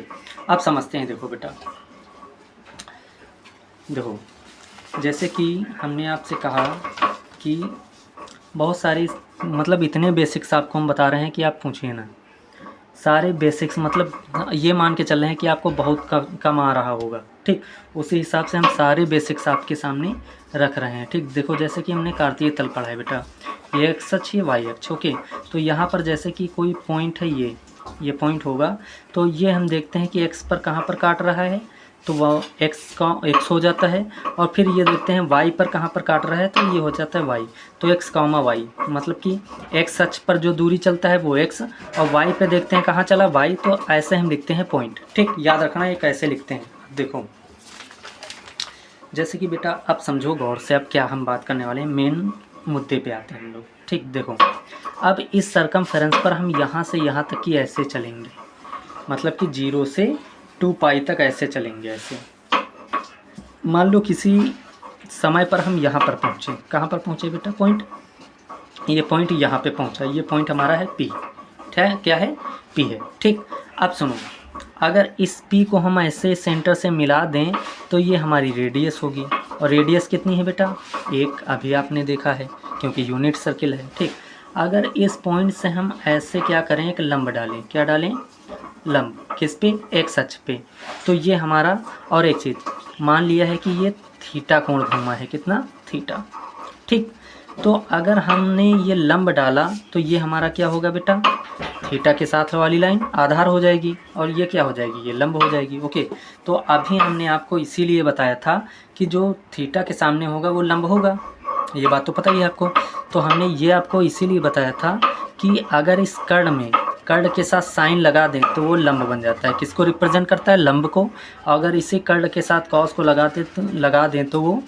अब समझते हैं। देखो बेटा, देखो जैसे कि हमने आपसे कहा कि बहुत सारी मतलब इतने बेसिक्स आपको हम बता रहे हैं कि आप पूछिए ना, सारे बेसिक्स मतलब ये मान के चल रहे हैं कि आपको बहुत कम आ रहा होगा, ठीक। उसी हिसाब से हम सारे बेसिक्स आपके सामने रख रहे हैं, ठीक। देखो जैसे कि हमने कार्तीय तल पढ़ा है बेटा, ये एक्स अक्ष, ये वाई अक्ष, ओके। तो यहाँ पर जैसे कि कोई पॉइंट है, ये पॉइंट होगा, तो ये हम देखते हैं कि एक्स पर कहाँ पर काट रहा है, तो वह एक्स हो जाता है। और फिर ये देखते हैं वाई पर कहाँ पर काट रहा है, तो ये हो जाता है वाई। तो एक्स कॉमा वाई, मतलब कि एक्स अक्ष पर जो दूरी चलता है वो एक्स, और वाई पे देखते हैं कहाँ चला, वाई। तो ऐसे हम लिखते हैं पॉइंट, ठीक। याद रखना ये कैसे लिखते हैं। देखो जैसे कि बेटा अब समझो गौर से, अब क्या हम बात करने वाले हैं, मेन मुद्दे पे आते हैं हम लोग, ठीक। देखो अब इस सरकमफेरेंस पर हम यहाँ से यहाँ तक की ऐसे चलेंगे, मतलब कि 0 से 2 पाई तक ऐसे चलेंगे। ऐसे मान लो किसी समय पर हम यहाँ पर पहुँचे, कहाँ पर पहुँचे बेटा, पॉइंट, ये पॉइंट यहाँ पे पहुँचा, ये पॉइंट हमारा है P, क्या है, P है, ठीक। अब सुनो, अगर इस P को हम ऐसे सेंटर से मिला दें तो ये हमारी रेडियस होगी, और रेडियस कितनी है बेटा, 1, अभी आपने देखा है क्योंकि यूनिट सर्किल है, ठीक। अगर इस पॉइंट से हम ऐसे क्या करें, एक लंब डालें, क्या डालें, लंब, किस पे, एक्स अक्ष पे, तो ये हमारा, और एक चीज़ मान लिया है कि ये थीटा कोण घूमा है, कितना, थीटा, ठीक। तो अगर हमने ये लंब डाला तो ये हमारा क्या होगा बेटा, थीटा के साथ वाली लाइन आधार हो जाएगी, और ये क्या हो जाएगी, ये लंब हो जाएगी, ओके। तो अभी हमने आपको इसीलिए बताया था कि जो थीटा के सामने होगा वो लंब होगा, ये बात तो पता ही है आपको। तो हमने ये आपको इसीलिए बताया था कि अगर इस कर्ण के साथ साइन लगा दें तो वो लंब बन जाता है, किसको रिप्रेजेंट करता है, लंब को। अगर इसी कर्ण के साथ कॉस को लगा दें तो वो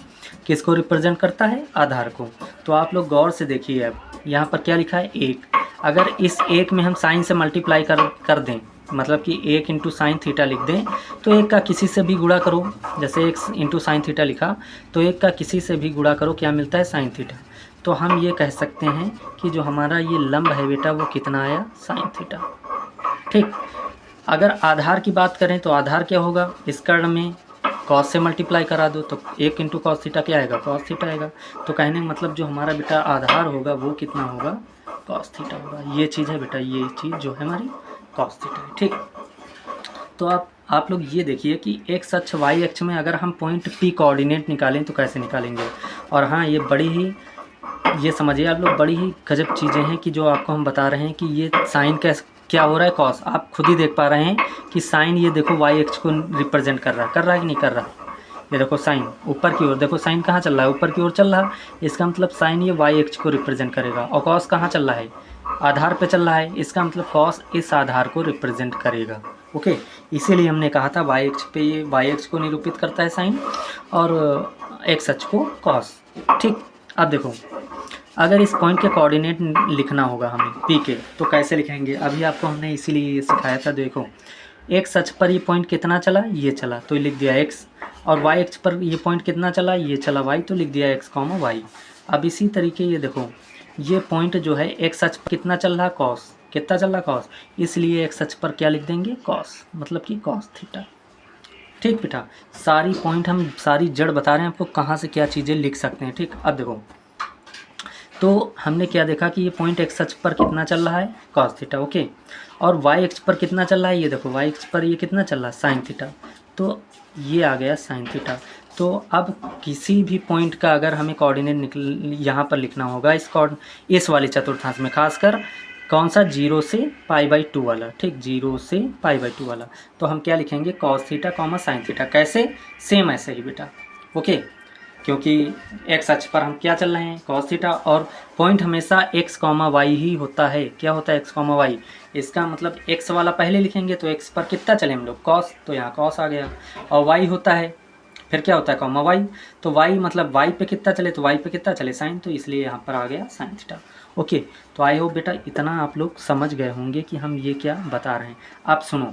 किसको रिप्रेजेंट करता है, आधार को। तो आप लोग गौर से देखिए, अब यहाँ पर क्या लिखा है, 1। अगर इस 1 में हम साइन से मल्टीप्लाई कर दें, मतलब कि 1 इंटू साइन थीटा लिख दें, तो 1 का किसी से भी गुणा करो, जैसे 1 इंटू साइन थीटा लिखा, तो 1 का किसी से भी गुणा करो, क्या मिलता है, साइन थीटा। तो हम ये कह सकते हैं कि जो हमारा ये लंब है बेटा वो कितना आया, साइन थीटा, ठीक। अगर आधार की बात करें तो आधार क्या होगा, इस कर्ण में कॉस से मल्टीप्लाई करा दो तो 1 इंटू कॉस थीटा क्या आएगा, कॉस थीटा आएगा। तो कहने का मतलब जो हमारा बेटा आधार होगा वो कितना होगा, कॉस थीटा होगा। ये चीज़ है बेटा, ये चीज़ जो है हमारी कॉस थीटा है, ठीक। तो आप लोग ये देखिए कि एक्स अक्ष वाई अक्ष में अगर हम पॉइंट P कोऑर्डिनेट निकालें तो कैसे निकालेंगे। और हाँ, ये बड़ी ही, ये समझिए आप लोग, बड़ी ही गजब चीज़ें हैं कि जो आपको हम बता रहे हैं कि ये साइन क्या हो रहा है, कॉस। आप खुद ही देख पा रहे हैं कि साइन, ये देखो वाई अक्ष को रिप्रेजेंट कर रहा है कि नहीं कर रहा। ये देखो साइन ऊपर की ओर, देखो साइन कहाँ चल रहा है, ऊपर की ओर चल रहा है, इसका मतलब साइन ये वाई अक्ष को रिप्रेजेंट करेगा। और कॉस कहाँ चल रहा है, आधार पे चल रहा है, इसका मतलब कॉस इस आधार को रिप्रेजेंट करेगा, ओके। इसीलिए हमने कहा था वाई अक्ष पे ये वाई अक्ष को निरूपित करता है साइन, और एक्स अक्ष को कॉस, ठीक। अब देखो अगर इस पॉइंट के कोऑर्डिनेट लिखना होगा हमें P के, तो कैसे लिखेंगे, अभी आपको हमने इसीलिए ये सिखाया था। देखो एक्स अक्ष पर ये पॉइंट कितना चला, ये चला, तो लिख दिया x, और y अक्ष पर ये पॉइंट कितना चला, ये चला y, तो लिख दिया x, y। अब इसी तरीके ये देखो, ये पॉइंट जो है x अक्ष पर कितना चल रहा, cos, कितना चल रहा, cos, इसलिए x अक्ष पर क्या लिख देंगे, cos, मतलब कि cos थीटा, ठीक बेटा। सारी पॉइंट हम सारी जड़ बता रहे हैं आपको कहाँ से क्या चीज़ें लिख सकते हैं, ठीक। अब देखो तो हमने क्या देखा कि ये पॉइंट एक्स अक्ष पर कितना चल रहा है, कॉस थीटा, ओके। और वाई अक्ष पर कितना चल रहा है, ये देखो वाई अक्ष पर ये कितना चल रहा है, साइन थीटा, तो ये आ गया साइन थीटा। तो अब किसी भी पॉइंट का अगर हमें कोऑर्डिनेट यहाँ पर लिखना होगा, इस वाले चतुर्थांश में, खासकर कौन सा, 0 से π/2 वाला, ठीक, 0 से π/2 वाला, तो हम क्या लिखेंगे, cos theta comma sine theta. कैसे, सेम ऐसे ही बेटा, ओके। क्योंकि एक्स अक्ष पर हम क्या चल रहे हैं, कॉस थीटा, और पॉइंट हमेशा x, y ही होता है। क्या होता है, x, y। इसका मतलब x वाला पहले लिखेंगे तो x पर कितना चले हम लोग, कॉस, तो यहाँ कॉस आ गया, और y होता है, फिर क्या होता है, y, तो y मतलब y पे कितना चले, तो y पे कितना चले, साइन, तो इसलिए यहाँ पर आ गया साइन थीटा, ओके। तो आई होप बेटा इतना आप लोग समझ गए होंगे कि हम ये क्या बता रहे हैं। अब सुनो,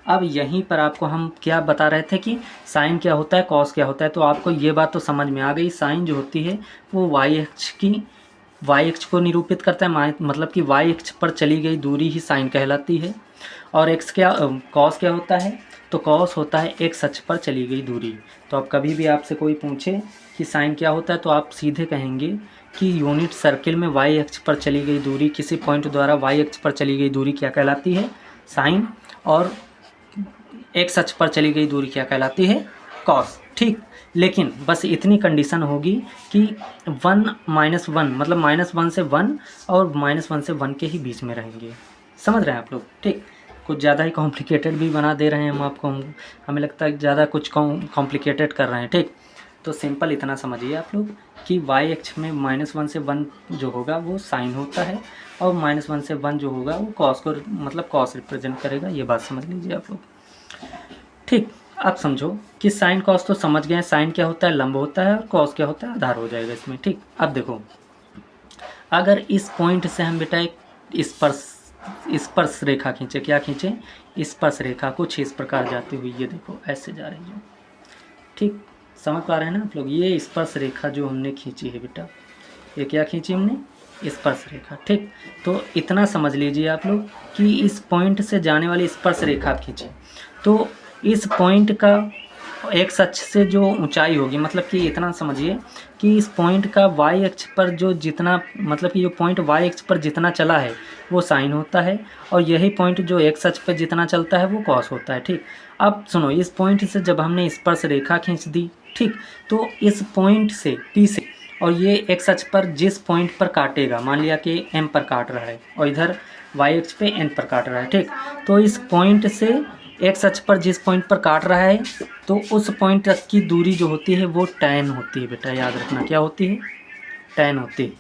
अब यहीं पर आपको हम क्या बता रहे थे कि साइन क्या होता है, कॉस क्या होता है। तो आपको ये बात तो समझ में आ गई, साइन जो होती है वो वाई अक्ष को निरूपित करता है, मतलब कि वाई अक्ष पर चली गई दूरी ही साइन कहलाती है। और एक्स क्या कॉस क्या होता है, तो कॉस होता है एक्स अक्ष पर चली गई दूरी। तो अब कभी भी आपसे कोई पूछे कि साइन क्या होता है तो आप सीधे कहेंगे कि यूनिट सर्किल में वाई अक्ष पर चली गई दूरी, किसी पॉइंट द्वारा वाई अक्ष पर चली गई दूरी क्या कहलाती है, साइन। और एक्स अक्ष पर चली गई दूरी क्या कहलाती है, कॉस। ठीक, लेकिन बस इतनी कंडीशन होगी कि 1 -1 मतलब -1 से 1 और -1 से 1 के ही बीच में रहेंगे। समझ रहे हैं आप लोग? ठीक, कुछ ज़्यादा ही कॉम्प्लिकेटेड भी बना दे रहे हैं हम आपको, हमें लगता है ज़्यादा कुछ कॉम्प्लिकेटेड कर रहे हैं। ठीक, तो सिंपल इतना समझिए आप लोग कि वाई अक्ष में -1 से 1 जो होगा वो साइन होता है, और -1 से 1 जो होगा वो कॉस को मतलब कॉस रिप्रेजेंट करेगा। ये बात समझ लीजिए आप लोग। ठीक, अब समझो कि साइन कॉस तो समझ गए, साइन क्या होता है, लंब होता है, और कॉस क्या होता है, आधार हो जाएगा इसमें। ठीक, अब देखो, अगर इस पॉइंट से हम बेटा एक स्पर्श रेखा खींचे, क्या खींचे, स्पर्श रेखा कुछ इस प्रकार जाती हुई, ये देखो ऐसे जा रही है। ठीक, समझ पा रहे हैं ना आप लोग? ये स्पर्श रेखा जो हमने खींची है बेटा, ये क्या खींची हमने, स्पर्श रेखा। ठीक, तो इतना समझ लीजिए आप लोग कि इस पॉइंट से जाने वाली स्पर्श रेखा खींची, तो इस पॉइंट का एक्स अक्ष से जो ऊंचाई होगी, मतलब कि इतना समझिए कि इस पॉइंट का वाई अक्ष पर जो जितना, मतलब कि जो पॉइंट वाई अक्ष पर जितना चला है वो साइन होता है, और यही पॉइंट जो एक्स अक्ष पर जितना चलता है वो कॉस होता है। ठीक, अब सुनो, इस पॉइंट से जब हमने स्पर्श रेखा खींच दी, ठीक, तो इस पॉइंट से P से, और ये एक्स अक्ष पर जिस पॉइंट पर काटेगा, मान लिया कि M पर काट रहा है और इधर वाई अक्ष पे N पर काट रहा है। ठीक, तो इस पॉइंट से एक्स अक्ष पर जिस पॉइंट पर काट रहा है, तो उस पॉइंट तक की दूरी जो होती है वो tan होती है बेटा, याद रखना, क्या होती है, tan होती है।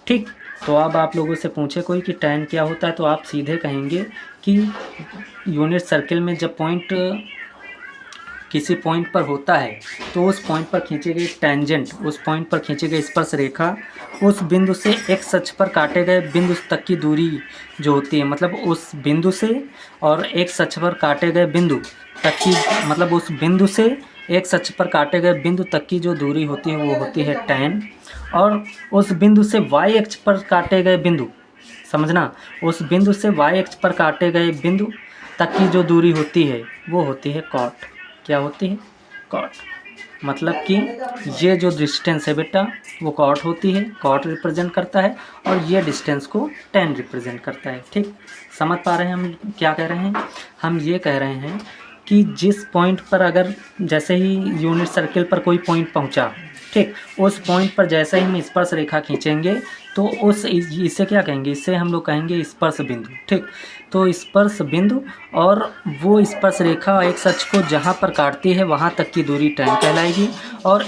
ठीक, तो अब आप लोगों से पूछे कोई कि tan क्या होता है, तो आप सीधे कहेंगे कि यूनिट सर्किल में जब पॉइंट किसी पॉइंट पर होता है तो उस पॉइंट पर खींचे गए टेंजेंट, उस पॉइंट पर खींचे गए स्पर्श रेखा उस बिंदु से एक्स अक्ष पर काटे गए बिंदु तक की दूरी जो होती है, मतलब उस बिंदु से और एक्स अक्ष पर काटे गए बिंदु तक की, मतलब उस बिंदु से एक्स अक्ष पर काटे गए बिंदु तक की जो दूरी होती है वो होती है tan, और उस बिंदु से वाई अक्ष पर काटे गए बिंदु, समझना, उस बिंदु से वाई अक्ष पर काटे गए बिंदु तक की जो दूरी होती है वो होती है कॉट। क्या होती है, कॉट। मतलब कि ये जो डिस्टेंस है बेटा वो कॉट होती है, कॉट रिप्रेजेंट करता है, और ये डिस्टेंस को tan रिप्रेजेंट करता है। ठीक, समझ पा रहे हैं हम क्या कह रहे हैं? हम ये कह रहे हैं कि जिस पॉइंट पर अगर जैसे ही यूनिट सर्किल पर कोई पॉइंट पहुंचा, ठीक, उस पॉइंट पर जैसे ही हम स्पर्श रेखा खींचेंगे तो इसे क्या कहेंगे, इससे हम लोग कहेंगे स्पर्श बिंदु। ठीक, तो स्पर्श बिंदु, और वो स्पर्श रेखा एक्स अक्ष को जहाँ पर काटती है वहाँ तक की दूरी tan कहलाएगी, और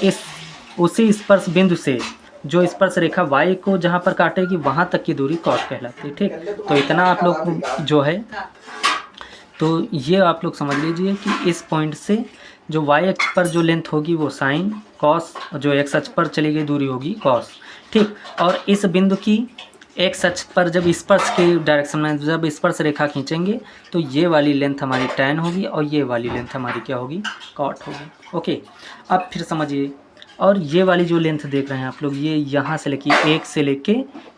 उसी स्पर्श बिंदु से जो स्पर्श रेखा y को जहाँ पर काटेगी वहाँ तक की दूरी cos कहलाती है। ठीक, तो इतना आप लोग जो है, तो ये आप लोग समझ लीजिए कि इस पॉइंट से जो y अक्ष पर जो लेंथ होगी वो साइन, कॉस, जो x अक्ष पर चली गई दूरी होगी कॉस। ठीक, और इस बिंदु की x अक्ष पर जब स्पर्श के डायरेक्शन में जब स्पर्श रेखा खींचेंगे तो ये वाली लेंथ हमारी tan होगी, और ये वाली लेंथ हमारी क्या होगी, कॉट होगी। ओके, अब फिर समझिए, और ये वाली जो लेंथ देख रहे हैं आप लोग, ये यहाँ से लेके एक से लेके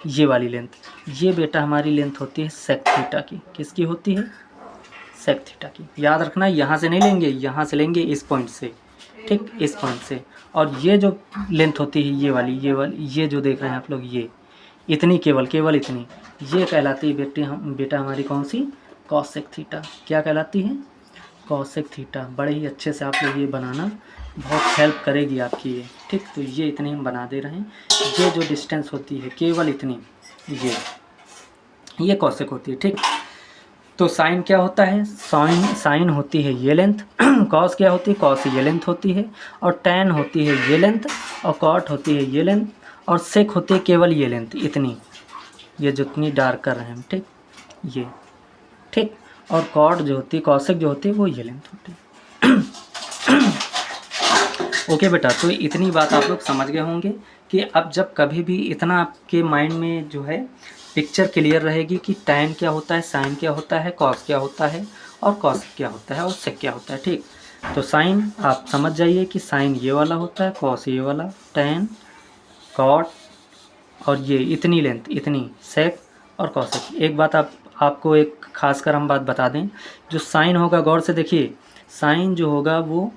ये वाली लेंथ, ये बेटा हमारी लेंथ होती है सेक थीटा की। किसकी होती है, सेक थीटा की। याद रखना, यहाँ से नहीं लेंगे, यहाँ से लेंगे इस पॉइंट से। ठीक, इस पॉइंट से, और ये जो लेंथ होती है ये वाली ये जो देख रहे हैं आप लोग, ये इतनी, केवल इतनी, ये कहलाती है बेटा हमारी कौन सी, कॉसेक थीटा। क्या कहलाती है, कॉसेक थीटा। बड़े ही अच्छे से आप लोग ये बनाना, बहुत हेल्प करेगी आपकी ये। ठीक, तो ये इतनी हम बना दे रहे हैं। ये जो डिस्टेंस होती है केवल इतनी, ये कॉसेक होती है। ठीक, तो साइन क्या होता है, साइन होती है ये लेंथ, कॉस क्या होती है, कॉस ये लेंथ होती है, और tan होती है ये लेंथ, और कॉट होती है ये लेंथ, और सेक होती है केवल ये लेंथ, इतनी, ये जितनी डार्क कर रहे हैं हम। ठीक, ये, ठीक, और कॉट जो होती है, कॉसेक जो होती है वो ये लेंथ होती है। ओके बेटा, तो इतनी बात आप लोग समझ गए होंगे कि अब जब कभी भी इतना आपके माइंड में जो है पिक्चर क्लियर रहेगी कि tan क्या होता है, साइन क्या होता है, कॉस क्या होता है, और कॉस क्या होता है और सेक क्या होता है। ठीक, तो साइन आप समझ जाइए कि साइन ये वाला होता है, कॉस ये वाला, टेन, कॉट और ये इतनी लेंथ इतनी, सेक और कॉसेक। एक बात आपको एक खासकर हम बात बता दें, जो साइन होगा गौर से देखिए, साइन जो होगा वो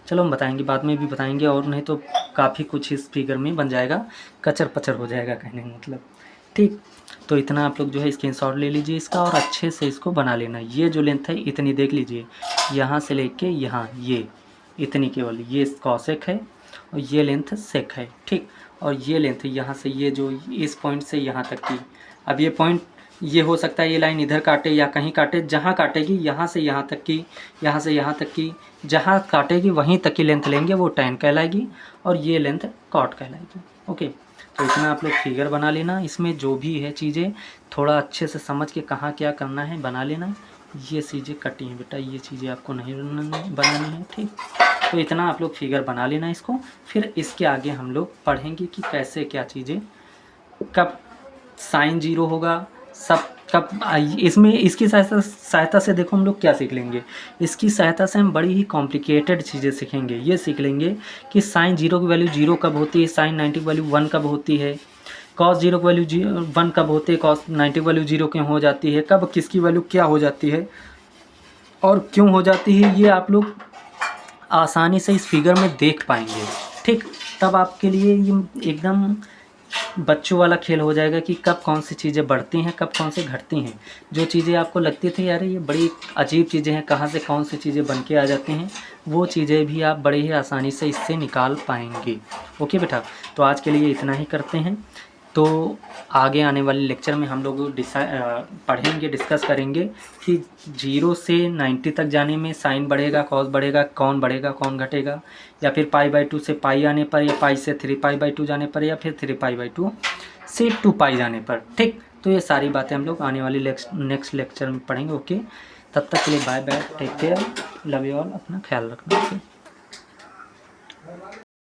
चलो हम बताएंगे, बाद में भी बताएंगे, और नहीं तो काफ़ी कुछ इस फिगर में बन जाएगा, कचर पचर हो जाएगा कहने का मतलब। ठीक, तो इतना आप लोग जो है स्क्रीनशॉट ले लीजिए इसका और अच्छे से इसको बना लेना। ये जो लेंथ है इतनी देख लीजिए, यहाँ से लेके यहाँ ये इतनी केवल, ये कॉसेक है और ये लेंथ सेक है। ठीक, और ये लेंथ यहाँ से ये जो इस पॉइंट से यहाँ तक की, अब ये पॉइंट ये हो सकता है ये लाइन इधर काटे या कहीं काटे, जहाँ काटेगी यहाँ से यहाँ तक की, यहाँ से यहाँ तक की, जहाँ काटेगी वहीं तक की लेंथ लेंगे, वो टेन कहलाएगी और ये लेंथ कॉट कहलाएगी। ओके, तो इतना आप लोग फिगर बना लेना, इसमें जो भी है चीज़ें थोड़ा अच्छे से समझ के कहाँ क्या करना है बना लेना। ये चीज़ें कटी हैं बेटा, ये चीज़ें आपको नहीं बनानी है। ठीक, तो इतना आप लोग फिगर बना लेना इसको, फिर इसके आगे हम लोग पढ़ेंगे कि कैसे क्या चीज़ें, कब साइन जीरो होगा, सब कब इसमें इसकी सहायता से देखो हम लोग क्या सीख लेंगे। इसकी सहायता से हम बड़ी ही कॉम्प्लिकेटेड चीज़ें सीखेंगे। ये सीख लेंगे कि साइन जीरो की वैल्यू जीरो कब होती है, साइन 90 की वैल्यू 1 कब होती है, कॉस जीरो की वैल्यू 1 कब होती है, कॉस 90 की वैल्यू 0 क्यों हो जाती है, कब किसकी वैल्यू क्या हो जाती है और क्यों हो जाती है, ये आप लोग आसानी से इस फिगर में देख पाएंगे। ठीक, तब आपके लिए ये एकदम बच्चों वाला खेल हो जाएगा कि कब कौन सी चीज़ें बढ़ती हैं, कब कौन से घटती हैं। जो चीज़ें आपको लगती थी यार ये बड़ी अजीब चीज़ें हैं, कहाँ से कौन सी चीज़ें बन के आ जाती हैं, वो चीज़ें भी आप बड़े ही आसानी से इससे निकाल पाएंगे। ओके बेटा, तो आज के लिए इतना ही करते हैं। तो आगे आने वाले लेक्चर में हम लोग पढ़ेंगे, डिस्कस करेंगे कि 0 से 90 तक जाने में साइन बढ़ेगा, कॉस बढ़ेगा, कौन घटेगा, या फिर π/2 से पाई आने पर, या पाई से 3π/2 जाने पर, या फिर 3π/2 से 2π जाने पर। ठीक, तो ये सारी बातें हम लोग आने वाली नेक्स्ट लेक्चर में पढ़ेंगे। ओके, तब तक के लिए bye bye, take care, love you all, अपना ख्याल रखना।